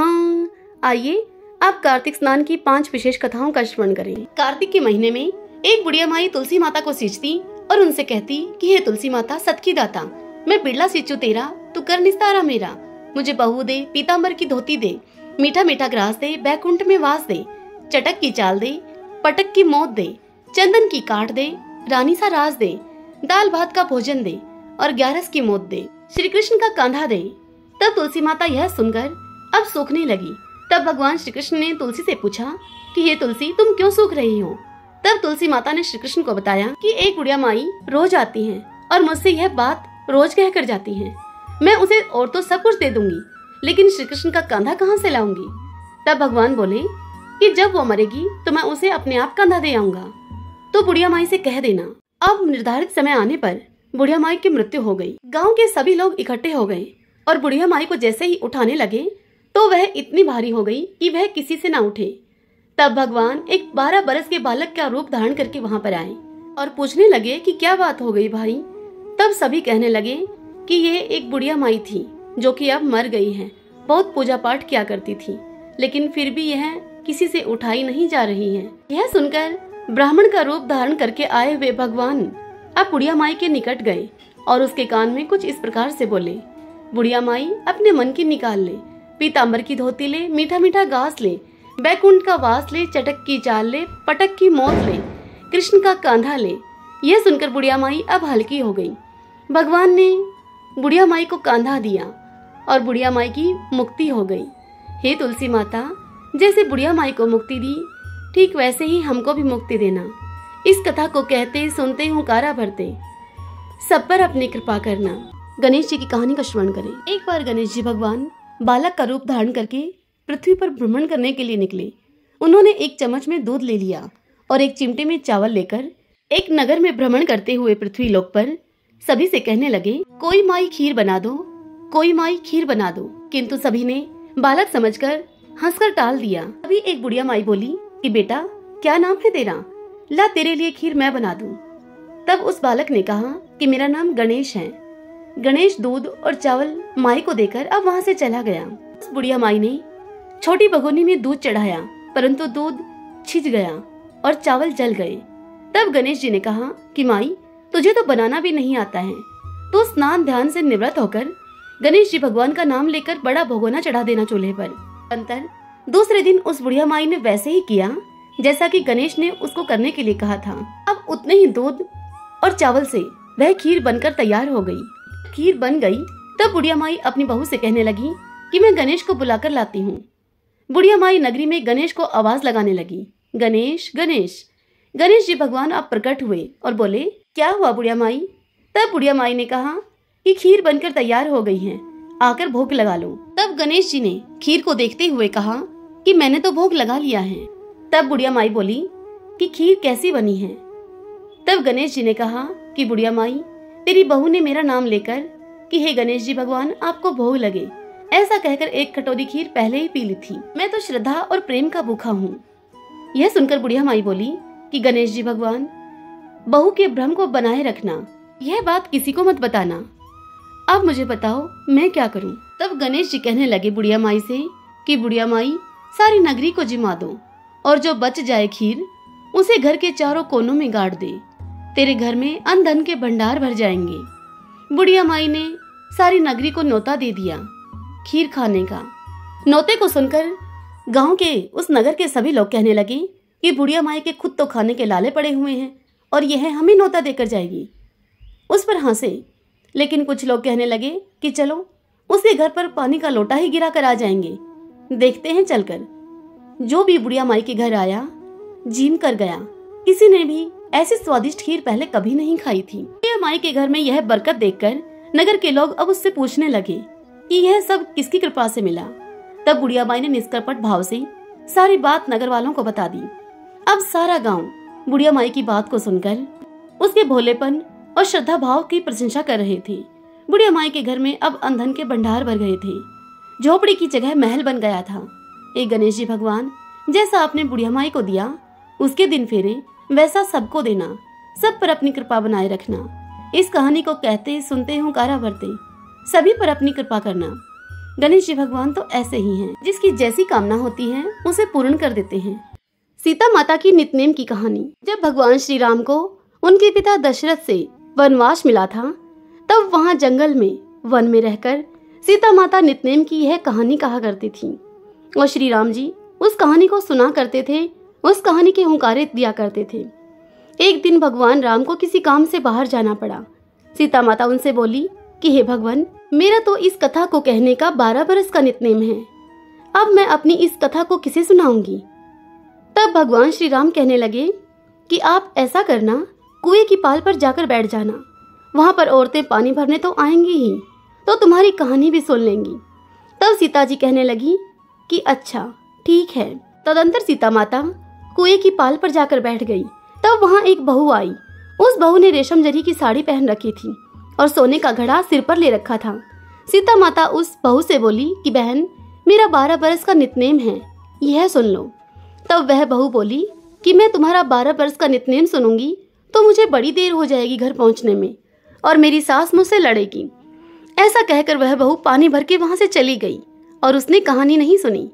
[SPEAKER 1] आइए अब कार्तिक स्नान की 5 विशेष कथाओं का श्रवण करें। कार्तिक के महीने में एक बुढ़िया माई तुलसी माता को सींचती और उनसे कहती कि हे तुलसी माता, सत की दाता, मैं बिरला सींचू तेरा, तू कर निस्तारा मेरा। मुझे बहू दे, पीतांबर की धोती दे, मीठा मीठा ग्रास दे, बैकुंठ में वास दे, चटक की चाल दे, पटक की मौत दे, चंदन की काट दे, रानी सा राज दे, दाल भात का भोजन दे और 11 की मौत दे, श्री कृष्ण का कांधा दे। तब तुलसी माता यह सुनकर अब सूखने लगी। तब भगवान श्री कृष्ण ने तुलसी से पूछा कि हे तुलसी, तुम क्यों सूख रही हो? तब तुलसी माता ने श्री कृष्ण को बताया कि एक बुढ़िया माई रोज आती है और मुझसे यह बात रोज कह कर जाती है। मैं उसे और तो सब कुछ दे दूंगी, लेकिन श्री कृष्ण का कंधा कहाँ से लाऊंगी? तब भगवान बोले कि जब वो मरेगी तो मैं उसे अपने आप कंधा दे आऊंगा। तो बुढ़िया माई से कह देना। अब निर्धारित समय आने पर बुढ़िया माई की मृत्यु हो गई। गांव के सभी लोग इकट्ठे हो गए और बुढ़िया माई को जैसे ही उठाने लगे तो वह इतनी भारी हो गई कि वह किसी से ना उठे। तब भगवान एक 12 बरस के बालक का रूप धारण करके वहां पर आए और पूछने लगे कि क्या बात हो गई भाई। तब सभी कहने लगे कि यह एक बुढ़िया माई थी जो कि अब मर गई है। बहुत पूजा पाठ किया करती थी, लेकिन फिर भी यह किसी से उठाई नहीं जा रही है। यह सुनकर ब्राह्मण का रूप धारण करके आए हुए भगवान अब बुढ़िया माई के निकट गए और उसके कान में कुछ इस प्रकार से बोले, बुढ़िया माई अपने मन की निकाल ले, पीताम्बर की धोती ले, मीठा मीठा घास ले, बैकुंठ का वास ले, चटक की चाल ले, पटक की मौत ले, कृष्ण का कांधा ले। यह सुनकर बुढ़िया माई अब हल्की हो गई। भगवान ने बुढ़िया माई को कांधा दिया और बुढ़िया माई की मुक्ति हो गई। हे तुलसी माता, जैसे बुढ़िया माई को मुक्ति दी, ठीक वैसे ही हमको भी मुक्ति देना। इस कथा को कहते सुनते हुंकारा भरते सब पर अपनी कृपा करना। गणेश जी की कहानी का श्रवण करें। एक बार गणेश जी भगवान बालक का रूप धारण करके पृथ्वी पर भ्रमण करने के लिए निकले। उन्होंने एक चम्मच में दूध ले लिया और एक चिमटे में चावल लेकर एक नगर में भ्रमण करते हुए पृथ्वी लोक पर सभी से कहने लगे, कोई माई खीर बना दो, कोई माई खीर बना दो। किंतु सभी ने बालक समझकर हंसकर टाल दिया। अभी एक बुढ़िया माई बोली कि बेटा क्या नाम है तेरा, ला तेरे लिए खीर मैं बना दूं। तब उस बालक ने कहा कि मेरा नाम गणेश है। गणेश दूध और चावल माई को देकर अब वहाँ से चला गया। उस बुढ़िया माई ने छोटी भगोनी में दूध चढ़ाया, परंतु दूध छिज गया और चावल जल गए। तब गणेश जी ने कहा कि माई तुझे तो बनाना भी नहीं आता है, तो स्नान ध्यान से निवृत्त होकर गणेश जी भगवान का नाम लेकर बड़ा भगोना चढ़ा देना चूल्हे पर। अंतर दूसरे दिन उस बुढ़िया माई ने वैसे ही किया जैसा कि गणेश ने उसको करने के लिए कहा था। अब उतने ही दूध और चावल से वह खीर बनकर तैयार हो गई। खीर बन गई तब बुढ़िया माई अपनी बहू से कहने लगी कि मैं गणेश को बुलाकर लाती हूँ। बुढ़िया माई नगरी में गणेश को आवाज लगाने लगी, गणेश गणेश। गणेश जी भगवान अब प्रकट हुए और बोले, क्या हुआ बुढ़िया माई। तब बुढ़िया माई ने कहा कि खीर बनकर तैयार हो गई है, आकर भोग लगा लो। तब गणेश जी ने खीर को देखते हुए कहा कि मैंने तो भोग लगा लिया है। तब बुढ़िया माई बोली कि खीर कैसी बनी है। तब गणेश जी ने कहा कि बुढ़िया माई तेरी बहू ने मेरा नाम लेकर कि हे गणेश जी भगवान आपको भोग लगे, ऐसा कहकर एक कटोरी खीर पहले ही पी ली थी। मैं तो श्रद्धा और प्रेम का भूखा हूँ। यह सुनकर बुढ़िया माई बोली कि गणेश जी भगवान बहू के भ्रम को बनाए रखना, यह बात किसी को मत बताना। अब मुझे बताओ मैं क्या करूं। तब गणेश जी कहने लगे बुढ़िया माई से कि बुढ़िया माई सारी नगरी को जिमा दो और जो बच जाए खीर उसे घर के चारों कोनों में गाड़ दे, तेरे घर में अन्न धन के भंडार भर जाएंगे। बुढ़िया माई ने सारी नगरी को न्योता दे दिया खीर खाने का। न्योते को सुनकर गांव के उस नगर के सभी लोग कहने लगे कि बुढ़िया माई के खुद तो खाने के लाले पड़े हुए हैं और यह हमें न्योता देकर जाएगी। उस पर हंसे, लेकिन कुछ लोग कहने लगे कि चलो उसके घर पर पानी का लोटा ही गिरा कर आ जाएंगे, देखते हैं चलकर। जो भी बुढ़िया माई के घर आया जीम कर गया। किसी ने भी ऐसी स्वादिष्ट खीर पहले कभी नहीं खाई थी। बुढ़िया माई के घर में यह बरकत देखकर नगर के लोग अब उससे पूछने लगे कि यह सब किसकी कृपा से मिला। तब बुढ़िया माई ने निष्कपट भाव से सारी बात नगर वालों को बता दी। अब सारा गांव बुढ़िया माई की बात को सुनकर उसके भोलेपन और श्रद्धा भाव की प्रशंसा कर रहे थे। बुढ़िया माई के घर में अब अन्न धन के भंडार भर गए थे। झोपड़ी की जगह महल बन गया था। एक गणेश जी भगवान जैसा आपने बुढ़िया माई को दिया उसके दिन फेरे वैसा सबको देना, सब पर अपनी कृपा बनाए रखना। इस कहानी को कहते सुनते हुंकारा भरते सभी पर अपनी कृपा करना। गणेश जी भगवान तो ऐसे ही हैं, जिसकी जैसी कामना होती है उसे पूर्ण कर देते हैं। सीता माता की नितनेम की कहानी। जब भगवान श्री राम को उनके पिता दशरथ से वनवास मिला था, तब वहाँ जंगल में वन में रहकर सीता माता नितनेम की यह कहानी कहा करती थी और श्री राम जी उस कहानी को सुना करते थे, उस कहानी के हुंकारे दिया करते थे। एक दिन भगवान राम को किसी काम से बाहर जाना पड़ा। सीता माता उनसे बोली कि हे भगवान, मेरा तो इस कथा को कहने का 12 बरस का नितनेम है, अब मैं अपनी इस कथा को किसे सुनाऊंगी। तब भगवान श्री राम कहने लगे कि आप ऐसा करना, कुएं की पाल पर जाकर बैठ जाना, वहां पर औरतें पानी भरने तो आएंगी ही, तो तुम्हारी कहानी भी सुन लेंगी। तब सीता जी कहने लगी कि अच्छा ठीक है। तदंतर सीता माता कुएं की पाल पर जाकर बैठ गई। तब वहां एक बहू आई। उस बहू ने रेशम जरी की साड़ी पहन रखी थी और सोने का घड़ा सिर पर ले रखा था। सीता माता उस बहू से बोली कि बहन, मेरा 12 बरस का नितनेम है, यह सुन लो। तब वह बहू बोली कि मैं तुम्हारा 12 बरस का नितनेम सुनूंगी तो मुझे बड़ी देर हो जाएगी घर पहुंचने में और मेरी सास मुझसे लड़ेगी। ऐसा कहकर वह बहू पानी भर के वहां से चली गई और उसने कहानी नहीं सुनी।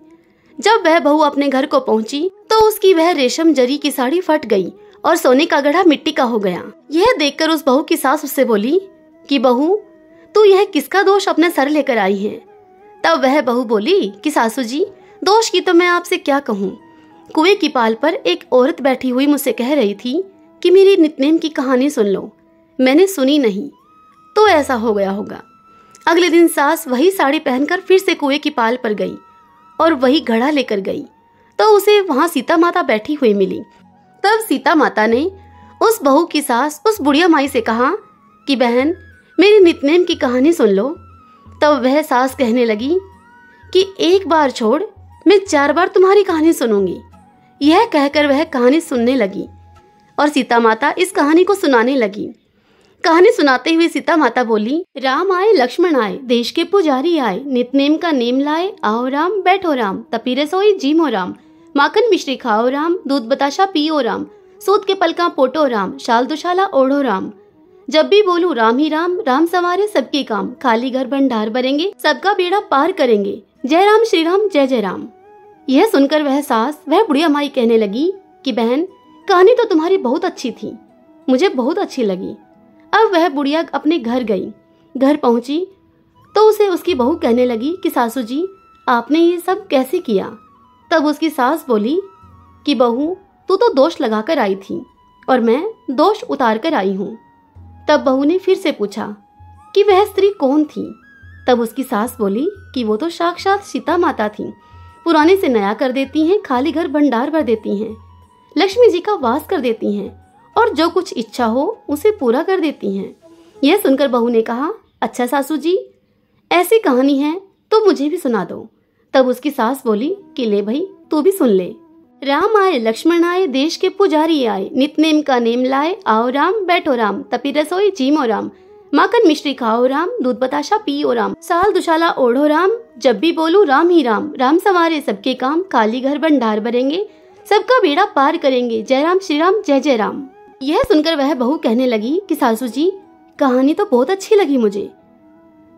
[SPEAKER 1] जब वह बहू अपने घर को पहुंची तो उसकी वह रेशम जरी की साड़ी फट गई और सोने का गढ़ा मिट्टी का हो गया। यह देखकर उस बहू की सास उससे बोली कि बहू, तू यह किसका दोष अपने सर लेकर आई है? तब वह बहू बोली कि सासू जी, दोष की तो मैं आपसे क्या कहूँ। कुएं की पाल पर एक औरत बैठी हुई मुझसे कह रही थी कि मेरी नितनेम की कहानी सुन लो। मैंने सुनी नहीं तो ऐसा हो गया होगा। अगले दिन सास वही साड़ी पहनकर फिर से कुएं की पाल पर गई और वही घड़ा लेकर गई तो उसे वहां सीता माता बैठी हुई मिली। तब सीता माता ने उस बहू की सास उस बुढ़िया माई से कहा कि बहन, मेरी नितनेम की कहानी सुन लो। तब वह सास कहने लगी कि एक बार छोड़, मैं 4 बार तुम्हारी कहानी सुनूंगी। यह कहकर वह कहानी सुनने लगी और सीता माता इस कहानी को सुनाने लगी। कहानी सुनाते हुए सीता माता बोली, राम आए लक्ष्मण आए, देश के पुजारी आए, नितनेम का नेम लाए, आओ राम बैठो राम, तपी रसोई जीमो राम, माखन मिश्री खाओ राम, दूध बताशा पियो राम, सूत के पलका पोटो राम, शाल दुशाला ओढ़ो राम। जब भी बोलूं राम ही राम, राम संवारे सबके काम, खाली घर भंडार भरेंगे, सबका बेड़ा पार करेंगे, जय राम श्री राम जय जय राम। यह सुनकर वह सास वह बुढ़िया माई कहने लगी कि बहन, कहानी तो तुम्हारी बहुत अच्छी थी, मुझे बहुत अच्छी लगी। अब वह बुढ़िया अपने घर गई। घर पहुंची तो उसे उसकी बहू कहने लगी कि सासू जी, आपने ये सब कैसे किया? तब उसकी सास बोली कि बहू, तू तो दोष लगाकर आई थी और मैं दोष उतार कर आई हूँ। तब बहू ने फिर से पूछा कि वह स्त्री कौन थी? तब उसकी सास बोली कि वो तो साक्षात सीता माता थी, पुराने से नया कर देती हैं, खाली घर भंडार भर देती हैं, लक्ष्मी जी का वास कर देती हैं और जो कुछ इच्छा हो उसे पूरा कर देती हैं। यह सुनकर बहू ने कहा, अच्छा सासू जी, ऐसी कहानी है तो मुझे भी सुना दो। तब उसकी सास बोली कि ले भाई, तू भी सुन ले। राम आए लक्ष्मण आए, देश के पुजारी आए, नितनेम का नेम लाए, आओ राम बैठो राम, तपी रसोई जीमो राम, माखन मिश्री खाओ राम, दूध बताशा पियो राम, साल दुशाला ओढ़ो राम, जब भी बोलूं राम ही राम, राम संवारे सबके काम, खाली घर भंडार भरेंगे, सबका बेड़ा पार करेंगे, जय राम श्री राम जय जय राम। यह सुनकर वह बहू कहने लगी कि सासू जी, कहानी तो बहुत अच्छी लगी मुझे।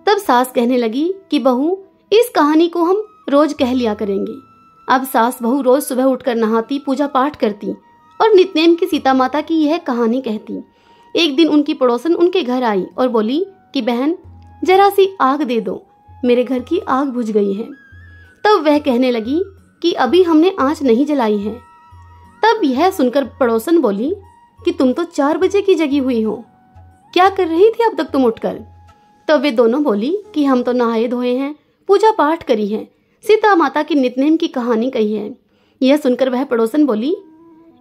[SPEAKER 1] तब सास कहने लगी कि बहू, इस कहानी को हम रोज कह लिया करेंगे। अब सास बहू रोज सुबह उठकर नहाती, पूजा पाठ करती और नितनेम की सीता माता की यह कहानी कहती। एक दिन उनकी पड़ोसन उनके घर आई और बोली कि बहन, जरा सी आग दे दो, मेरे घर की आग बुझ गई है। तब वह कहने लगी कि अभी हमने आंच नहीं जलाई है। तब यह सुनकर पड़ोसन बोली कि तुम तो 4 बजे की जगी हुई हो, क्या कर रही थी अब तक तुम उठकर? तब वे दोनों बोली कि हम तो नहाए धोए हैं, पूजा पाठ करी है, सीता माता की नितनेम की कहानी कही है। यह सुनकर वह पड़ोसन बोली,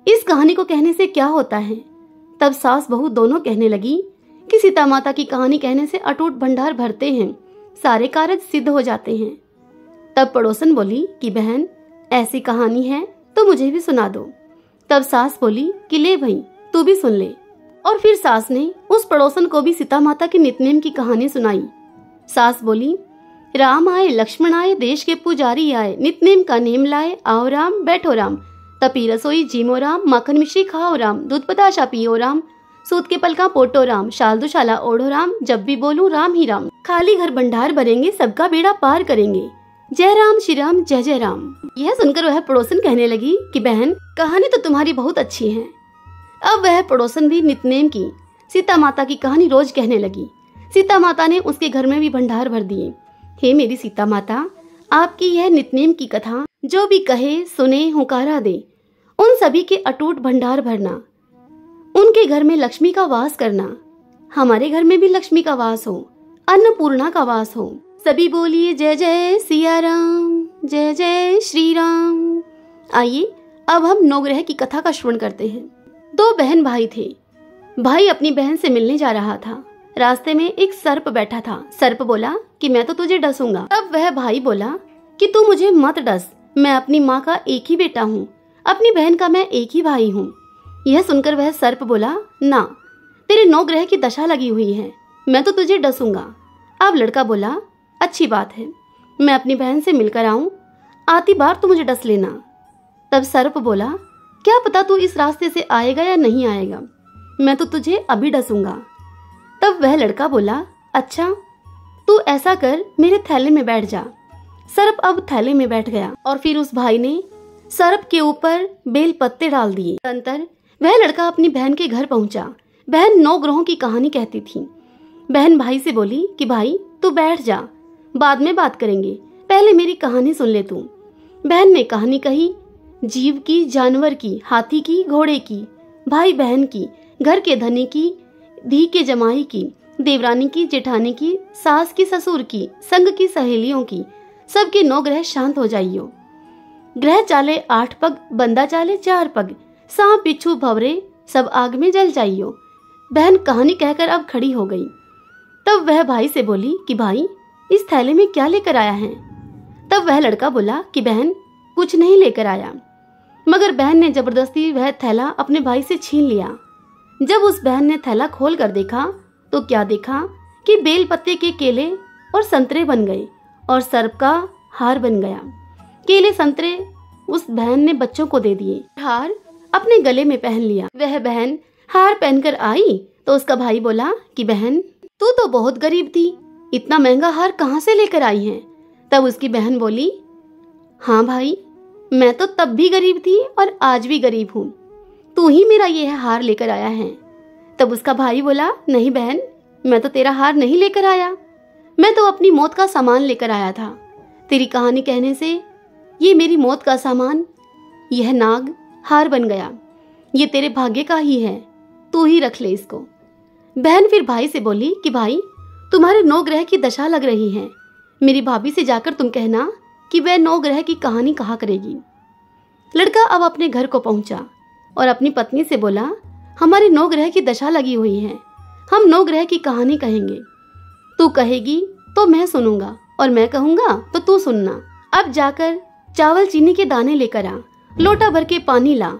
[SPEAKER 1] इस कहानी को कहने से क्या होता है? तब सास बहू दोनों कहने लगी कि सीता माता की कहानी कहने से अटूट भंडार भरते हैं, सारे कार्य सिद्ध हो जाते हैं। तब पड़ोसन बोली कि बहन, ऐसी कहानी है तो मुझे भी सुना दो। तब सास बोली कि ले भाई, तू भी सुन ले। और फिर सास ने उस पड़ोसन को भी सीता माता की नितनेम की कहानी सुनाई। सास बोली, राम आए लक्ष्मण आए, देश के पुजारी आए, नितनेम का नेम लाए, आओ राम बैठो राम, तपी रसोई जीमो राम, माखन मिश्री खाओ राम, दूध बताशा पियो राम, सूत के पलका पोटो राम, शाल दुशाला ओढ़ो राम, जब भी बोलूं राम ही राम, खाली घर भंडार भरेंगे, सबका बेड़ा पार करेंगे, जय राम श्री राम जय जय राम। यह सुनकर वह पड़ोसन कहने लगी कि बहन, कहानी तो तुम्हारी बहुत अच्छी है। अब वह पड़ोसन भी नितनेम की सीता माता की कहानी रोज कहने लगी। सीता माता ने उसके घर में भी भंडार भर दिए। हे मेरी सीता माता, आपकी यह नितनेम की कथा जो भी कहे सुने हुंकारा दे, उन सभी के अटूट भंडार भरना, उनके घर में लक्ष्मी का वास करना, हमारे घर में भी लक्ष्मी का वास हो, अन्नपूर्णा का वास हो। सभी बोलिए जय जय सिया राम, जय जय श्री राम। आइए अब हम नवग्रह की कथा का श्रवण करते हैं। 2 बहन भाई थे। भाई अपनी बहन से मिलने जा रहा था। रास्ते में एक सर्प बैठा था। सर्प बोला कि मैं तो तुझे डसूंगा। तब वह भाई बोला कि तू मुझे मत डस, मैं अपनी माँ का एक ही बेटा हूँ, अपनी बहन का मैं एक ही भाई हूँ। यह सुनकर वह सर्प बोला, ना, तेरे 9 ग्रह की दशा लगी हुई है, मैं तो तुझे डसूंगा। अब लड़का बोला, अच्छी बात है, मैं अपनी बहन से मिलकर आऊं, आती बार तू मुझे डस लेना। तब सर्प बोला, क्या पता तू इस रास्ते से आएगा या नहीं आएगा, मैं तो तुझे अभी डसूंगा। तब वह लड़का बोला, अच्छा तू ऐसा कर, मेरे थैले में बैठ जा। सर्प अब थैले में बैठ गया और फिर उस भाई ने सर्प के ऊपर बेल पत्ते डाल दिए। अंतर वह लड़का अपनी बहन के घर पहुंचा। बहन 9 ग्रहों की कहानी कहती थी। बहन भाई से बोली कि भाई तू बैठ जा, बाद में बात करेंगे, पहले मेरी कहानी सुन ले तू। बहन ने कहानी कही, जीव की, जानवर की, हाथी की, घोड़े की, भाई बहन की, घर के धनी की, धी के जमाई की, देवरानी की, जेठानी की, सास की, ससुर की, संग की, सहेलियों की, सबके 9 ग्रह शांत हो जाइयो। ग्रह चाले 8 पग, बंदा चाले 4 पग, सांप बिच्छू भंवरे सब आग में जल जाइयो। बहन कहानी कहकर अब खड़ी हो गई। तब वह भाई से बोली कि भाई इस थैले में क्या लेकर आया है? तब वह लड़का बोला कि बहन कुछ नहीं लेकर आया। मगर बहन ने जबरदस्ती वह थैला अपने भाई से छीन लिया। जब उस बहन ने थैला खोल कर देखा तो क्या देखा कि बेल पत्ते के केले और संतरे बन गए और सर्प का हार बन गया। केले संतरे उस बहन ने बच्चों को दे दिए, हार अपने गले में पहन लिया। वह बहन हार पहनकर आई तो उसका भाई बोला कि बहन तू तो बहुत गरीब थी, इतना महंगा हार कहाँ से लेकर आई है? तब उसकी बहन बोली, हाँ भाई, मैं तो तब भी गरीब थी और आज भी गरीब हूँ, तू ही मेरा यह हार लेकर आया है। तब उसका भाई बोला, नहीं बहन, मैं तो तेरा हार नहीं लेकर आया, मैं तो अपनी मौत का सामान लेकर आया था। तेरी कहानी कहने से ये मेरी मौत का सामान, यह नाग हार बन गया। ये तेरे भाग्य का ही है, तू ही रख ले इसको। बहन फिर भाई से बोली कि भाई तुम्हारे 9 ग्रह की दशा लग रही है, मेरी भाभी से जाकर तुम कहना कि वह 9 ग्रह की कहानी कहा करेगी। लड़का अब अपने घर को पहुंचा और अपनी पत्नी से बोला, हमारे 9 ग्रह की दशा लगी हुई है, हम 9 ग्रह की कहानी कहेंगे, तू कहेगी तो मैं सुनूंगा और मैं कहूंगा तो तू सुनना। अब जाकर चावल चीनी के दाने लेकर आ, लोटा भर के पानी ला।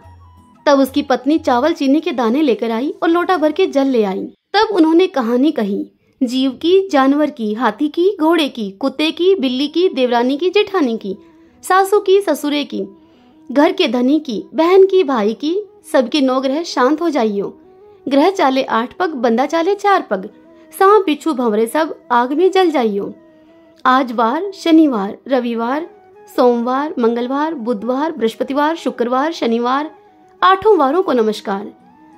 [SPEAKER 1] तब उसकी पत्नी चावल चीनी के दाने लेकर आई और लोटा भर के जल ले आई। तब उन्होंने कहानी कही, जीव की, जानवर की, हाथी की, घोड़े की, कुत्ते की, बिल्ली की, देवरानी की, जेठानी की, सासू की, ससुरे की, घर के धनी की, बहन की, भाई की, सबके 9 ग्रह शांत हो जाइयो। ग्रह चाले 8 पग, बंदा चाले 4 पग, सांप बिच्छू भंवरे सब आग में जल जाइयो। आज वार, शनिवार, रविवार, सोमवार, मंगलवार, बुधवार, बृहस्पतिवार, शुक्रवार, शनिवार, 8 वारों को नमस्कार,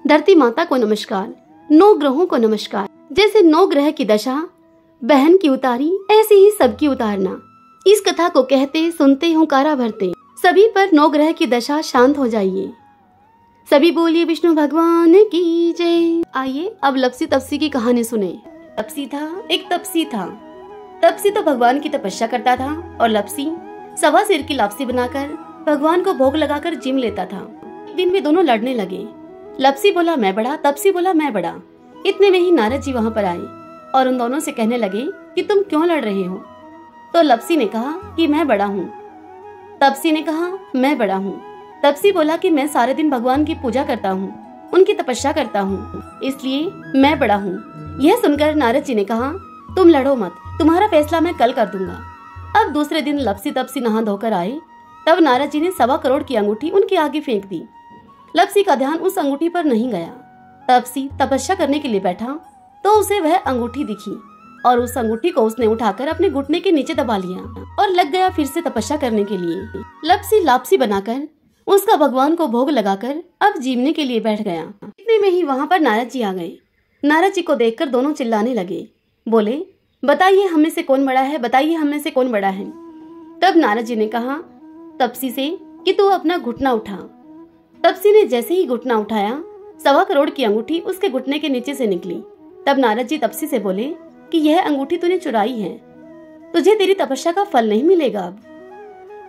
[SPEAKER 1] धरती माता को नमस्कार, 9 ग्रहों को नमस्कार। जैसे 9 ग्रह की दशा बहन की उतारी, ऐसे ही सबकी उतारना। इस कथा को कहते सुनते हुंकारा भरते सभी पर 9 ग्रह की दशा शांत हो जाइए। सभी बोलिए विष्णु भगवान की जय। आइए अब लपसी तपसी की कहानी सुने। तपसी था, एक तपसी था। तपसी तो भगवान की तपस्या करता था और लपसी 1.25 सिर की लापसी बनाकर भगवान को भोग लगाकर जिम लेता था। एक दिन वे दोनों लड़ने लगे। लपसी बोला मैं बड़ा, तपसी बोला मैं बड़ा। इतने में ही नारद जी वहाँ पर आए और उन दोनों से कहने लगे कि तुम क्यों लड़ रहे हो? तो लपसी ने कहा कि मैं बड़ा हूँ। तपसी ने कहा मैं बड़ा हूँ। तपसी बोला कि मैं सारे दिन भगवान की पूजा करता हूँ, उनकी तपस्या करता हूँ, इसलिए मैं बड़ा हूँ। यह सुनकर नारद जी ने कहा तुम लड़ो मत, तुम्हारा फैसला मैं कल कर दूंगा। अब दूसरे दिन लपसी तपसी नहा धोकर आए। तब नारद जी ने 1.25 करोड़ की अंगूठी उनके आगे फेंक दी। लपसी का ध्यान उस अंगूठी पर नहीं गया। तपसी तपस्या करने के लिए बैठा तो उसे वह अंगूठी दिखी और उस अंगूठी को उसने उठाकर अपने घुटने के नीचे दबा लिया और लग गया फिर से तपस्या करने के लिए। लपसी लापसी बनाकर उसका भगवान को भोग लगाकर अब जीवने के लिए बैठ गया। इतने में ही वहाँ पर नारद जी आ गए। नारद जी को देखकर दोनों चिल्लाने लगे, बोले बताइए हम में से कौन बड़ा है, बताइए हम में से कौन बड़ा है। तब नारद जी ने कहा तपसी से कि तू अपना घुटना उठा। तपसी ने जैसे ही घुटना उठाया 1.25 करोड़ की अंगूठी उसके घुटने के नीचे से निकली। तब नारद जी तपसी से बोले कि यह अंगूठी तूने चुराई है, तुझे तेरी तपस्या का फल नहीं मिलेगा अब।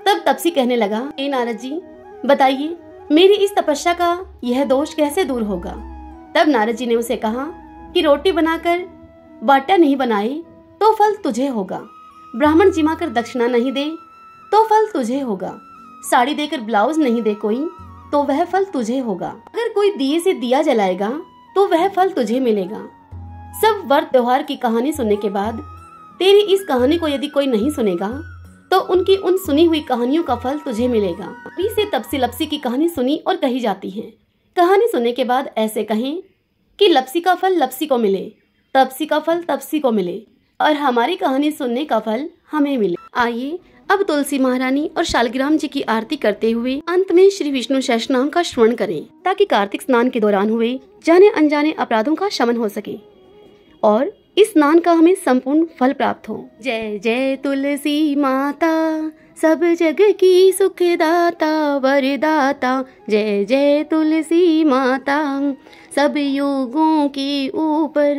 [SPEAKER 1] तब तपसी कहने लगा, ए नारद जी बताइए मेरी इस तपस्या का यह दोष कैसे दूर होगा। तब नारद जी ने उसे कहा कि रोटी बनाकर बाटा नहीं बनाए तो फल तुझे होगा, ब्राह्मण जिमा कर दक्षिणा नहीं दे तो फल तुझे होगा, साड़ी देकर ब्लाउज नहीं दे कोई तो वह फल तुझे होगा, अगर कोई दिए से दिया जलाएगा तो वह फल तुझे मिलेगा। सब व्रत त्योहार की कहानी सुनने के बाद तेरी इस कहानी को यदि कोई नहीं सुनेगा तो उनकी उन सुनी हुई कहानियों का फल तुझे मिलेगा। अभी से तपसी लपसी की कहानी सुनी और कही जाती है। कहानी सुनने के बाद ऐसे कहें कि लपसी का फल लपसी को मिले, तपसी का फल तपसी को मिले और हमारी कहानी सुनने का फल हमें मिले। आइए अब तुलसी महारानी और शालिग्राम जी की आरती करते हुए अंत में श्री विष्णु सहस्त्रनाम का श्रवण करें, ताकि कार्तिक स्नान के दौरान हुए जाने अनजाने अपराधों का शमन हो सके और इस स्नान का हमें संपूर्ण फल प्राप्त हो। जय जय तुलसी माता, सब जग की सुखदाता वरदाता। जय जय तुलसी माता, सब योगों के ऊपर,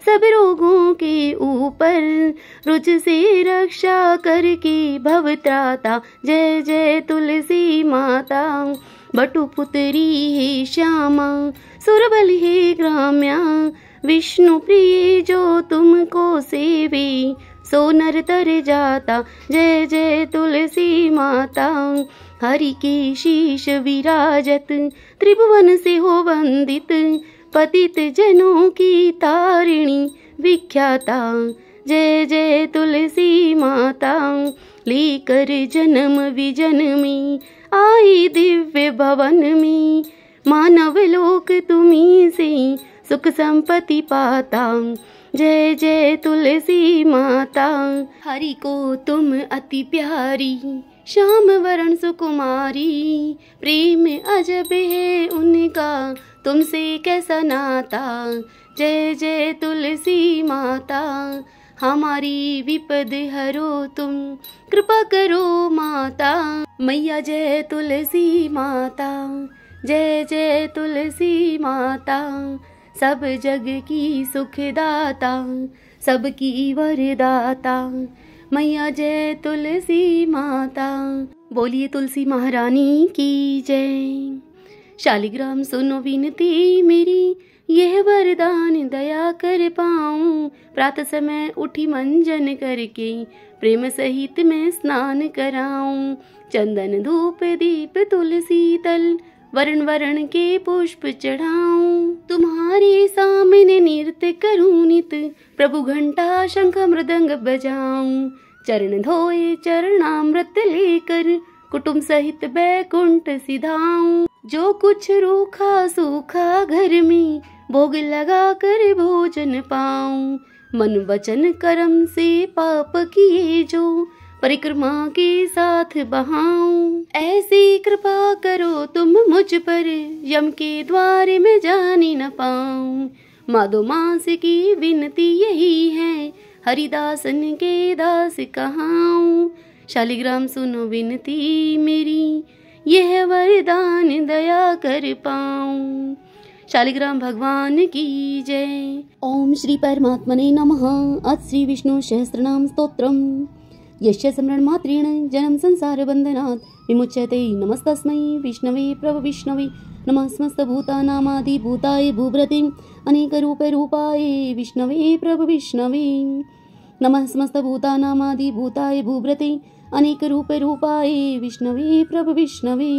[SPEAKER 1] सब रोगों के ऊपर, रुच से रक्षा करके भवत्राता। जय जय तुलसी माता, बटुपुत्री हे श्यामा, सुरबल हे ग्राम्या, विष्णु प्रिय जो तुमको सेवे, सो नर तर जाता। जय जय तुलसी माता, हरि के शीश विराजत, त्रिभुवन से हो वंदित, पतित जनों की तारिणी विख्याता। जय जय तुलसी माता, लेकर जन्म विजन में आई दिव्य भवन में, मानव लोक तुम्हीं से सुख संपत्ति पाता। जय जय तुलसी माता, हरि को तुम अति प्यारी, श्याम वरण सुकुमारी, प्रेम अजब है उनका तुमसे कैसा नाता। जय जय तुलसी माता, हमारी विपद हरो तुम, कृपा करो माता। मैया जय तुलसी माता, जय जय तुलसी माता, सब जग की सुखदाता, सबकी वरदाता। मैया जय तुलसी माता। बोलिए तुलसी महारानी की जय। शालिग्राम सुनो विनती मेरी, यह वरदान दया कर पाऊं, प्रातः समय उठी मंजन करके, प्रेम सहित मैं स्नान कराऊं। चंदन धूप दीप तुलसी तल, वरण वरण के पुष्प चढ़ाऊं। तुम्हारे सामने नृत्य करूं नित, प्रभु घंटा शंख मृदंग बजाऊं। चरण धोए चरणामृत लेकर, कुटुंब सहित बैकुंठ सिधाऊं। जो कुछ रूखा सूखा घर में, भोग लगा कर भोजन पाऊं। मन वचन कर्म से पाप किए जो, परिक्रमा के साथ बहाऊं। ऐसी कृपा करो तुम मुझ पर, यम के द्वार में जाने न पाऊं। माधो मास की विनती यही है, हरिदासन के दास कहाऊं। शालिग्राम सुनो विनती मेरी, यह वरदान दया कर पाऊं। शालिग्राम भगवान की जय। ओम श्री परमात्मने नमः। अथ श्री विष्णु सहस्त्रनाम स्तोत्रम। यस्य स्मरण मात्रेण जन्म संसार बंधनात् विमुच्यते। नमस्तस्मै विष्णवे प्रभ विष्णवे, नमः समस्त भूतानामादि भूताय भूभृते, अनेक रूप रूपाय विष्णवे प्रभ विष्णवे। नमः समस्त भूतानामादि भूताय भूभृते, अनेक रूप रूपाय विष्णवे प्रभ विष्णवे।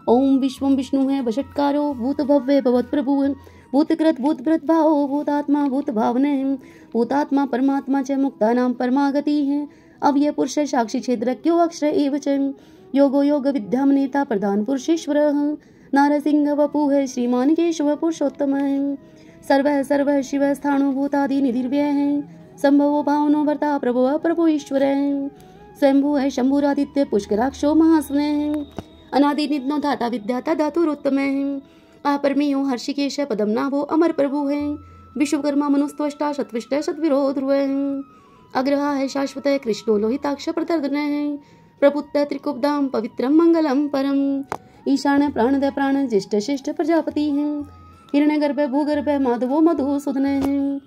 [SPEAKER 1] ओम विश्वम विष्णु है वषट्कारो, भूत भव्य भवत् प्रभु, भूतकृत भूतभृत भाव, भूतात्मा भूत भावने, भूतात्मा परमात्मा च मुक्तानां परमागति है। अव्यय पुरुष साक्षी क्षेत्रज्ञो अक्षर एव च, योगो योग विद्याम नेता प्रधान पुरुषेश्वरः, नारसिंह वपुः श्रीमान केशव पुरुषोत्तम है। सर्वः शिव स्थाणु भूतादि निधिर्व्यय है, संभवो भावनो वर्ता प्रभो प्रभु ईश्वर है। स्वयंभू है शंभुरादित्य पुष्कराक्षो महासुन है, अनादि निधनो धाता विद्याता धातुरुत्तम है। अपरमेयो हर्षिकेश पदम नाभो अमर प्रभु है, विश्वकर्मा मनुस्त्वष्टा शतविष्ट शतविरो ध्रुव है। अग्रहा है शाश्वत कृष्णो लोहिताक्ष प्रतर्दन है, प्रपुत्र त्रिकुब्धाम पवित्रम मंगलम परम। ईशान प्राणद प्राण ज्येष्ठ श्रेष्ठ प्रजापति है, हिरण्यगर्भ भूगर्भ माधवो मधुसूदन है।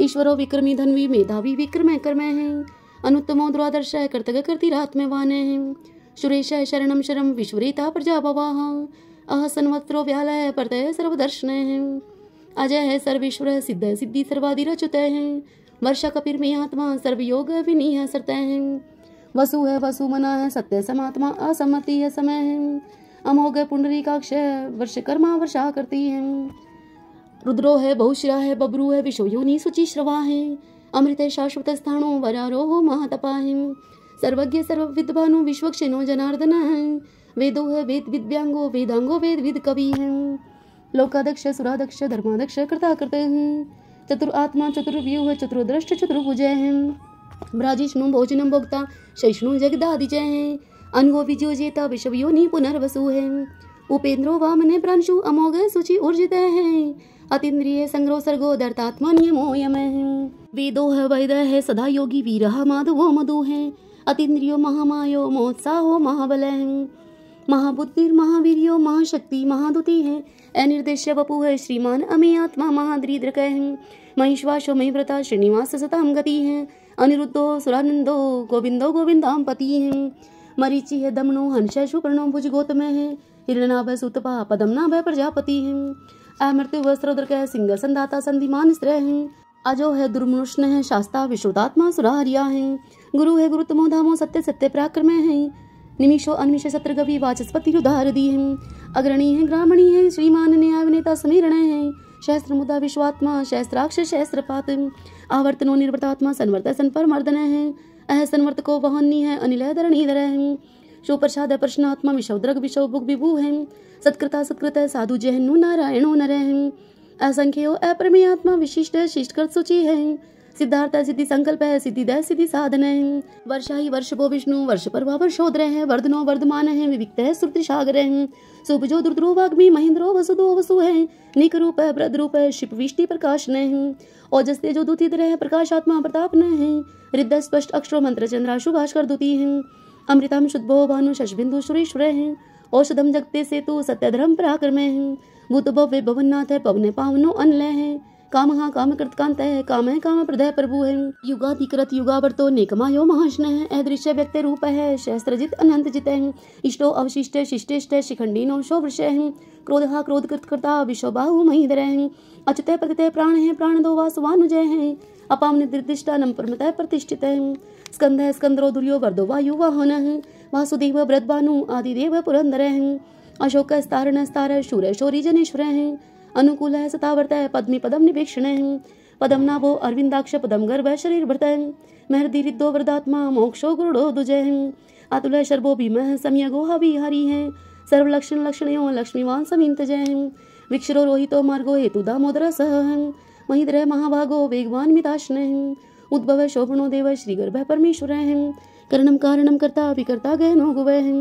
[SPEAKER 1] ईश्वरो विक्रमी धन्वी मेधावी विक्रम कर्म है, अनुत्तमो द्वादर्श कर्तव्य कर्तिरात्मवान है। सुरेश शरणम शरम विश्वरीता प्रजाभवाः, अह संवत्सरो व्यालय परतय सर्वदर्शन है। अजय है सर्वेश्वर सिद्ध सिद्धि सर्वादिरच्युत है, वर्षा कपिर में आत्मा सर्वयोग विनीह सरत है। वसु है वसुमना है सत्य समात्मा, असमति है समय है। अमोघ पुंडरीकाक्ष वर्षकर्मा वर्षा करती है। रुद्रो है बहुशिरा है बब्रू है विश्व योनि शुचि श्रवा है। अमृत शाश्वत स्थानो वरारोह महातपा है। सर्वज्ञ सर्व विद्वानो विश्वक्षिनो जनार्दन है। वेदो है वेद विद्यांगो वेदांगो वेद विद कवि है। लोकाध्यक्ष सुराध्यक्ष धर्माध्यक्ष कर्ता करते हैं। चतुर आत्मा चतुर्व्यूह चतुर्दृष्ट चतुर्भुज हैं। ब्राजिष्णु भोजनम भोक्ता शैष्णु जगदादिजय हैं। अनगो विजोजेता विषवयोनि पुनर्वसु हैं। उपेंद्रो वामने प्रांशु अमोघ सुचि ऊर्जित हैं। अतीन्द्रिय संग्रो सर्गो दर्तात्मा नियमो यम हैं। वेदो है वैद है सदा योगी वीरः माधवो मधु हैं। अतीन्द्रियो महामायो मोत्साहो महाबल हैं। महाबुद्धिर महावीर्यो महाशक्ति महादुति है। अनिर्देश्य वपु है श्रीमान अमे आत्मा महाद्रीद्रक है। महिश्वासो महिव्रता श्रीनिवास सताम गति है। अनिरुद्धो सुरानंदो गोविंदो गोविंदाम पति है। मरीचि है दमनो हंस सुपर्णो भुज गौतम है। हिरणाभ सुतपा पदमनाभ प्रजापति है। अमृत्यु वस्त्रोदृक है सिंह संदाता संधिमान स्त्र है। अजो है दुर्मनुष्ण है शास्ता विश्रुतात्मा सुरारिया है। गुरु है गुरुतमो धामो सत्य सत्य पराक्रम है। निमिषो अनिमिष सत्रगवि वाचस्पति रुदारदी है। अग्रणी है ग्रामणी है श्रीमान न्याय विनेता समीरण है। शस्त्र मुदा विश्वात्मा शस्त्राक्ष शस्त्रपात। आवर्तनो निर्वर्तात्मा संवर्त संपर मर्दन है। अह संवर्त को वहनी है अनिल धरणीधर है। शो प्रसाद प्रश्नात्मा विषौद्रग विषौ भुग विभु है। सत्कृता सत्कृत साधु जहनु नारायणो नर है। असंख्यो अप्रमेयात्मा विशिष्ट शिष्टकृत सूचि है। सिद्धार्थ सिद्धि संकल्प है सिद्धिदय सिद्धि साधन है। वर्षा ही वर्षभो विष्णु वर्ष परवा वर्षोदर है। वर्धनो वर्धमान है विविक्त है श्रुति सागर है। सुभजो दुर्द्रो वाग्मी महेंद्रो वसुदो वसु है। निक रूप है ब्रद रूप है शिप विष्टि प्रकाश न है। ओजस तेजो दूतीधर है प्रकाशात्मा प्रताप न है। हृदय स्पष्ट अक्षरो मंत्र चंद्राशु भास्कर दूती है। अमृतम शुद्धो भानु शशबिंदु सुरेश्वर है। औषधम जगते सेतु सत्य धर्म पराक्रम है। भूत भव्य भवननाथ है पवने पावनो अनल है। काम काम कृत कांत है काम प्रदय प्रभु है। युगाधिकृत युगावर्तो नेकमायो महाष्ण है। अदृश्य व्यक्त रूप है शस्त्रजित अनंत जित है। इष्टो अवशिष्ट शिष्टेष्ट शिखंडीनो शो वृष है। क्रोध क्रोध कृत कृता विश्व बाहु महीधर है। अच्युत पतित प्राण है प्राण दो वासुवानुजय है। अपाम निर्दिष्टा नम परमतः प्रतिष्ठित है। स्कंद है स्कंदरो दुर्यो वर्दो वायु वाहन है। वासुदेव व्रतभानु आदिदेव पुरंदर है। अशोक स्तारण स्तार शूर शौरी जनेश्वर है। अनुकूल है सतावर्त है पद्मी पदम निवेक्षण है। पदम नाभो अरविंदाक्ष पदम गर्भ शरीर भृत है। महर्दि रिद्धो वरदात्मा मोक्षो गुरुडो दुजय है। अतुल शर्भो भीम सम्यगो हविहारी है। सर्वलक्षण लक्षणयो लक्ष्मीवान समीत जय है। वृक्षरो रोहितो मार्गो हेतु दामोदर सह है। महिद्र महाभागो वेगवान मिताश्न है। उद्भव शोभनो देव श्रीगर्भ परमेश्वर है। करणम कारणम कर्ता विकर्ता गहनो गुवय है।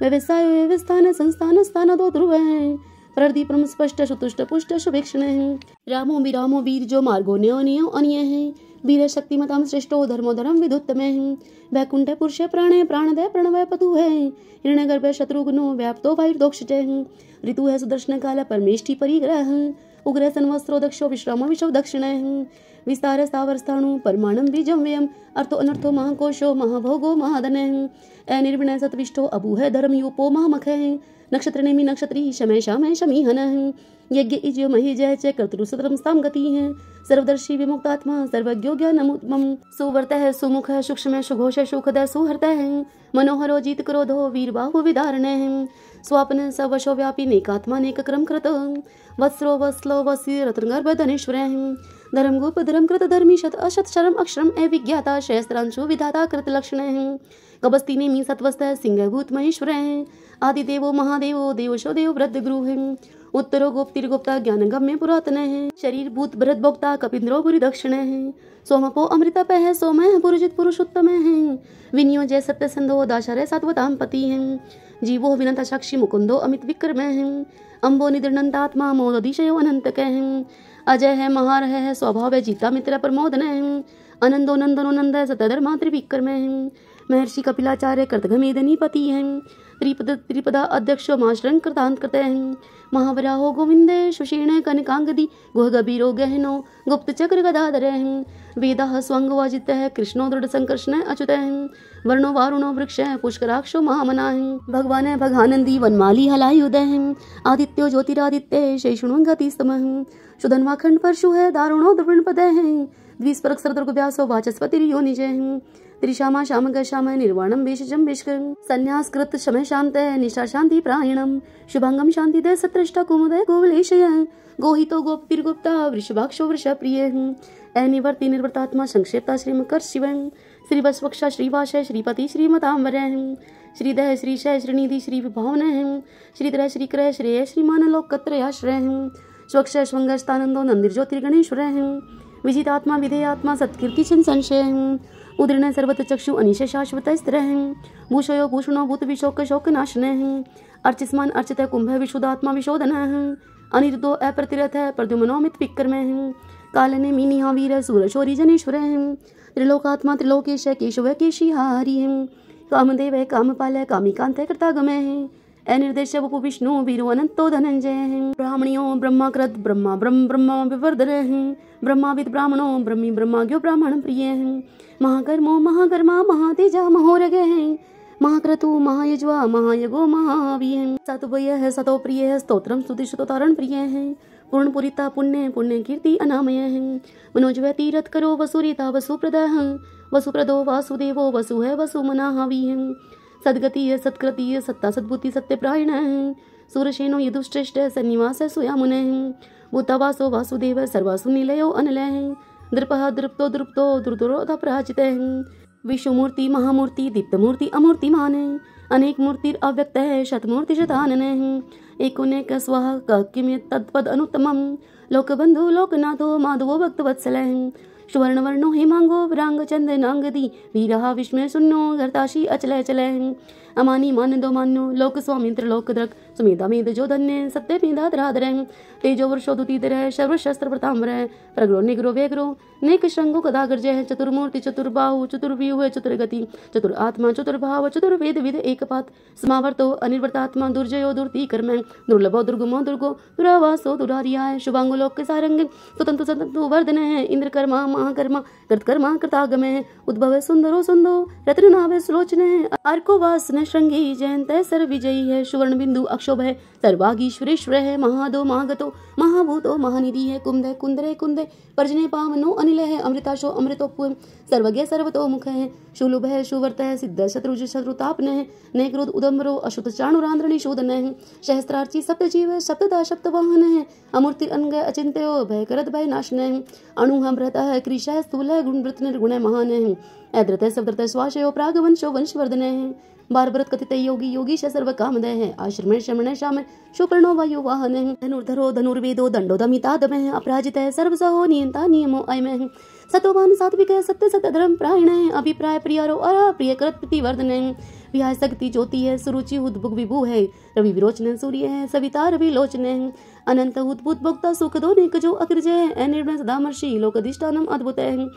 [SPEAKER 1] व्यवसाय व्यवस्थान संस्थान स्थान दो ध्रुव है। प्रदीपम स्पष्ट सुतुष्ट पुष्ट शुभेक्षण है। रामो विरामो वीर जो मार्गो न्यो न्यो अन्य है। वीर शक्तिमताम श्रेष्ठो धर्मो धर्म विदुत्तम है। वैकुंठ पुरुष प्राणे प्राणदय प्रणवय पतु है। हिरण्यगर्भ शत्रुघ्नो व्याप्तो वायुर्दोक्ष है। ऋतु है सुदर्शन काल परमेष्टि परिग्रह। उग्र संवस्त्रो दक्षो विश्राम विषव दक्षिण है। विस्तार स्थावर स्थाणु परमाणम बीजम व्ययम। अर्थो अनर्थो महाकोशो महाभोगो महाधन है। अनिर्विणय सतविष्ठो अबू है धर्म यूपो महामख है। नक्षत्र नेमि नक्षत्री शमय शामय शमीहन है। यज्ञ इज्य मही जय च कर्तृसतरम स्ताम गति है। सर्वदर्शी विमुक्तात्मा सर्वज्ञो ज्ञानमुत्तमम्। सुवर्त है सुमुख है सूक्ष्म सुघोष सुखद सुहृत है। मनोहरो जीत क्रोधो वीरबाहु विदारण है। स्वापन सवशो व्यापी नेकात्मा नेक क्रम कृत। वत्सरो वत्सलो वसी रत्नगर्भ धनेश्वर है। धर्म गोप धर्म कृत धर्मी शत अशत शरम अक्षरम विज्ञाता शस्त्रांशु विधाता कृत लक्षण है। कबस्ती नेमि सत्वस्त सिंह भूत महेश्वर है। आदिदेवो महादेवो देवशो देव वृद्ध गुरु है। उत्तरो गोप्तिर्गुप्ता ज्ञान गम्य पुरातन है। शरीर भूत भरत भोक्ता कपिंद्रो गुरु दक्षिण है। सोमपो अमृतप है सोमय पुरुजित पुरुषोत्तम है। विनियोजय सत्य संधो दाशरय सात्वताम पति है। जीवो विनता साक्षी मुकुंदो अमित विक्रम है। अम्बो निदृणंतात्मा मोदिशयो अनंत है। अजय है महार है स्वभाव है जीता मित्र प्रमोदन है। अनंदो नंदनो नंद सतधर्मा त्रिविक्रम है। महर्षि कपिलाचार्य कर्तघमेदनी पति है। त्रिपदा अध्यक्ष माश्रन कृतांत करते हैं। महावराहो गोविंदे सुषीण कनकांगदी गुह गभीरो गहनो गुप्त चक्र गदाधर है। वेदा स्वंग वाजित है कृष्णो दृढ़ संकर्षण अच्युत है। वर्णो वारुणो वृक्ष है पुष्कराक्षो महामना है। भगवान है भगानंदी वनमाली हलाई उदय है। आदित्यो ज्योतिरादित्य शेषणु गतिस्तम है। सुधन्वाखंड परशु है दारुणो द्रविण पद है। द्विस्परक सरदुर्ग व्यासो वाचस्पति योनिजय है। त्रिशामा शाम गशाम निर्वाणम भेषजम भेषकर संन्यास कृत शमय शांत निशा शांति प्रायणम शुभांगम शांति दय सत्रष्टा कुमुदय गोवलेशय गोहितो गोप्तिर्गुप्ता वृषभाक्षो वृषप्रिय अनिवर्ति निर्वर्तात्मा संक्षेपता श्रीम कर शिव श्रीवत्सवक्ष श्रीवास श्रीपति श्रीमतांबर श्रीदय श्रीशय श्रीनिधि श्री विभावन श्रीधर श्रीकर श्रेय श्रीमान लोकत्रयाश्रय स्वक्ष स्वंगस्तानंदो नंदिर ज्योतिर्गणेश्वर विजितात्मा विधेयात्मा सत्कीर्ति संशय उदृण सर्वत चक्षु अनिश शाश्वत स्त्र भूषयो भूषणो भूत विशोक शोक नाशन अर्चिस्मान अर्चित कुंभ विशुद्धात्मा विशोधन अनिर्दो अप्रतिरथ प्रद्युमनोमित विक्रम कालने मीनिहा वीर सूर शौरी जनेश्वर त्रिलोकात्मा त्रिलोकेश केशव केशिहारी कामदेव कामपाल कामिकांत कृतागम अनिर्देश वपु विष्णु वीरो अनंतो धनंजय ब्राह्मणियो ब्रह्माकृत ब्रह्मा ब्रह्म ब्रह्मा विवर्धर ब्रह्माविद ब्राह्मणो ब्रह्मी ब्रह्माज्ञो ब्राह्मण प्रिय महाकर्मो महाकर्मा महातेजा महोरग महाक्रतु महायज्वा महायगो महावीय सतुभय सतो प्रिय स्तोत्रम स्तुतिस्तोतारण प्रिय पूर्णपुरिता पुण्य पुण्य कीर्ति अनामय मनोजव तीरथ करो वसुरिता वसुप्रद वसुप्रदो वासुदेवो वसु है वसुमना हवी सद्गतीय सत्कृतीय सत्ता सद्बुद्धि सत्यप्रायण सूरसेनो यदुश्रेष्ठ सन्निवास सुयामुन भूतवासो वासुदेव सर्वासु निलयो अनल दृपः दृप्तो दृप्तो दुर्दुरोधपराजित विश्वमूर्ति महामूर्ति दीप्तमूर्ति अमूर्तिमान अनेक मूर्ति अव्यक्त है शतमूर्ति शतानन एकोनेक स्वः किम तत्पद अनुत्तमं लोकबंधु लोकनाथो माधवो भक्तवत्सल सुवर्णवर्णो हेमांगो विरांग चंदनांगदी वीरहा विस्मय सुन्नो गर्ताशी अचल चल अमानी मानदो मान्यो लोक स्वामी त्रिलोकद्रक सुमेधा मेद जो धन्य सत्य मेधा धराधर तेजो वर्षोदुतीधर सर्वशस्त्र प्रताम्बर प्रग्रो निग्रो वेग्रो नेक श्रृंगो कदागर जय चतुर्मूर्ति चतुर्बाहु चतुर्व्यूह चतुर्गति चतुर आत्मा चतुर्भाव चतुर्वेद विद एकपात समावर्तो अनिर्वर्तात्मा दुर्जयो दुर्तिकर्म दुर्लभो दुर्गमो दुर्गो दुरावासो दुरारियाय शुभांगो लोक सारंग स्वतंतु स्वतंतु वर्धन इंद्रकर्मा महाकर्मा कृतकर्मा कृतागम उद्भव सुंदरो सुंदो रत्ननाभ सुलोचन अर्को वासन श्रृंगी जयंत सर्व विजयी है सुवर्ण बिंदु अक्षोभ है सर्वागीश्वरेश्वर है महादो महागतो महाभूतो महानिधि है कुंद कुंदरे कुंदे पर्जने पावनो अनिल है अमृताशो अमृतोप सर्वज्ञ सर्वतो मुख है शुलुभ है सुवर्त है सिद्ध शत्रुज शत्रुतापन है नेक्रोध उदम्बरो अशुत चाणुरांद्रणी शोधन है सहस्त्रार्ची सप्त जीव सप्तदा सप्त वाहन है अमूर्ति अंग अचिंत्यो भय करत भय नाशन है अणुहमृत है कृष है स्थूल है गुणवृत निर्गुण महान है ऐद्रत सवद्रत स्वाशयो प्रागवंशो वंशवर्धन है बारभरत कथित योगी योगीश सर्व कामदय है आश्रम श्रमण श्याम शुपर्णो वायु वाहन है धनुर्धरो धनुर्वेदो दंडो दमितादम है अपराजित है सर्वसहो नियंता नियमो अयम है सतोवान सात्विक है सत्य सत्य धर्म प्रायण है अभिप्राय प्रियारो अप्रिय कृत प्रतिवर्धन है विहाय शक्ति ज्योति है सुरुचि उद्भुग विभु है रवि विरोचन सूर्य है सविता रवि लोचन है अनंत उद्भुत भोक्ता सुख दो निकजो अग्रज है अनिर्मल सदामर्षि लोकधिष्ठानम अद्भुत है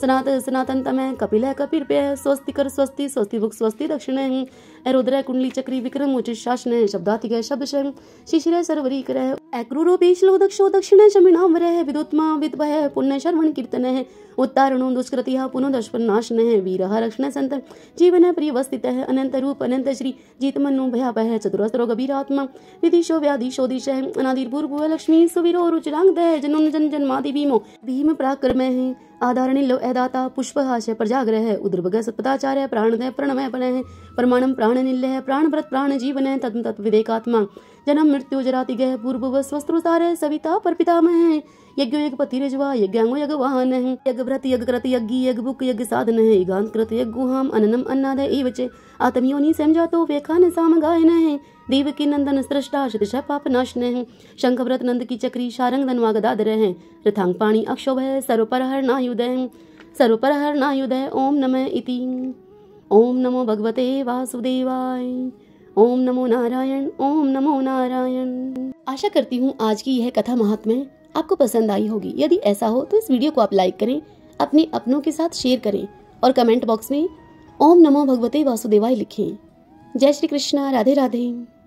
[SPEAKER 1] सनातन तम है कपिल है कपिर्प्य है स्वस्ति कर स्वस्ति स्वस्ति भुक स्वस्ति दक्षिण है रुद्र कुंडली चक्री विक्रम उचित शासन है शब्दातिक है शब्द शम शिशिर सर्वरी कर अक्रूरो बीचलो दक्षो दक्षिण शमिनाम्बर है विदुत्मा विद्भय पुण्य शर्वण कीर्तन है उत्तारणो दुष्कृतिहा पुनः दर्शन नाशन है वीरः रक्षण संत जीवन प्रिय वस्थित है अनंत रूप अनंत श्री जीत मनु भयापह चतुरस्त्रो गभीरात्मा विदिशो व्याधिशो दिश है अनादिर्भूर्भुव लक्ष्मी सुवीरो रुचिरांग है जनन जन जन्मादि भीमो भीम पराक्रम है आधारणिलो अदाता पुष्पहास्य प्रजाग्रह है उद्रभग सत्पदाचार्य प्राणदय प्रणमय बन है परमाणम प्राण निल्य है प्राण व्रत प्राण जीवन है तत्म तत्व विवेकात्मा जन्म मृत्यु जराति गह पूर्व स्वस्त्रुसार सविता पर पितामह है यज्ञ यज्ञपति रजवा यज्ञांगो यज्ञ वाहन है यज्ञ व्रत यज्ञ कृत यज्ञ यज्ञ भुक यज्ञ साधन है यज्ञांत कृत यज्ञुहाम अननम अन्नाद एवचे आत्मयोनि समझातो व्याखान साम गायन है देव की नंदन सृष्टा शतशः पाप नाशन है शंखव्रत नंद की चक्री शारंग धनवा गदाधर है रथांग पाणी अक्षोभ है सर्वपरहर नायुध है सर्वपरहर नायुध है ओम नमः इति ओम नमो भगवते वासुदेवाय ओम नमो नारायण ओम नमो नारायण। आशा करती हूँ आज की यह कथा महात्म्य आपको पसंद आई होगी। यदि ऐसा हो तो इस वीडियो को आप लाइक करें, अपने अपनों के साथ शेयर करें और कमेंट बॉक्स में ओम नमो भगवते वासुदेवाय लिखें। जय श्री कृष्णा, राधे राधे।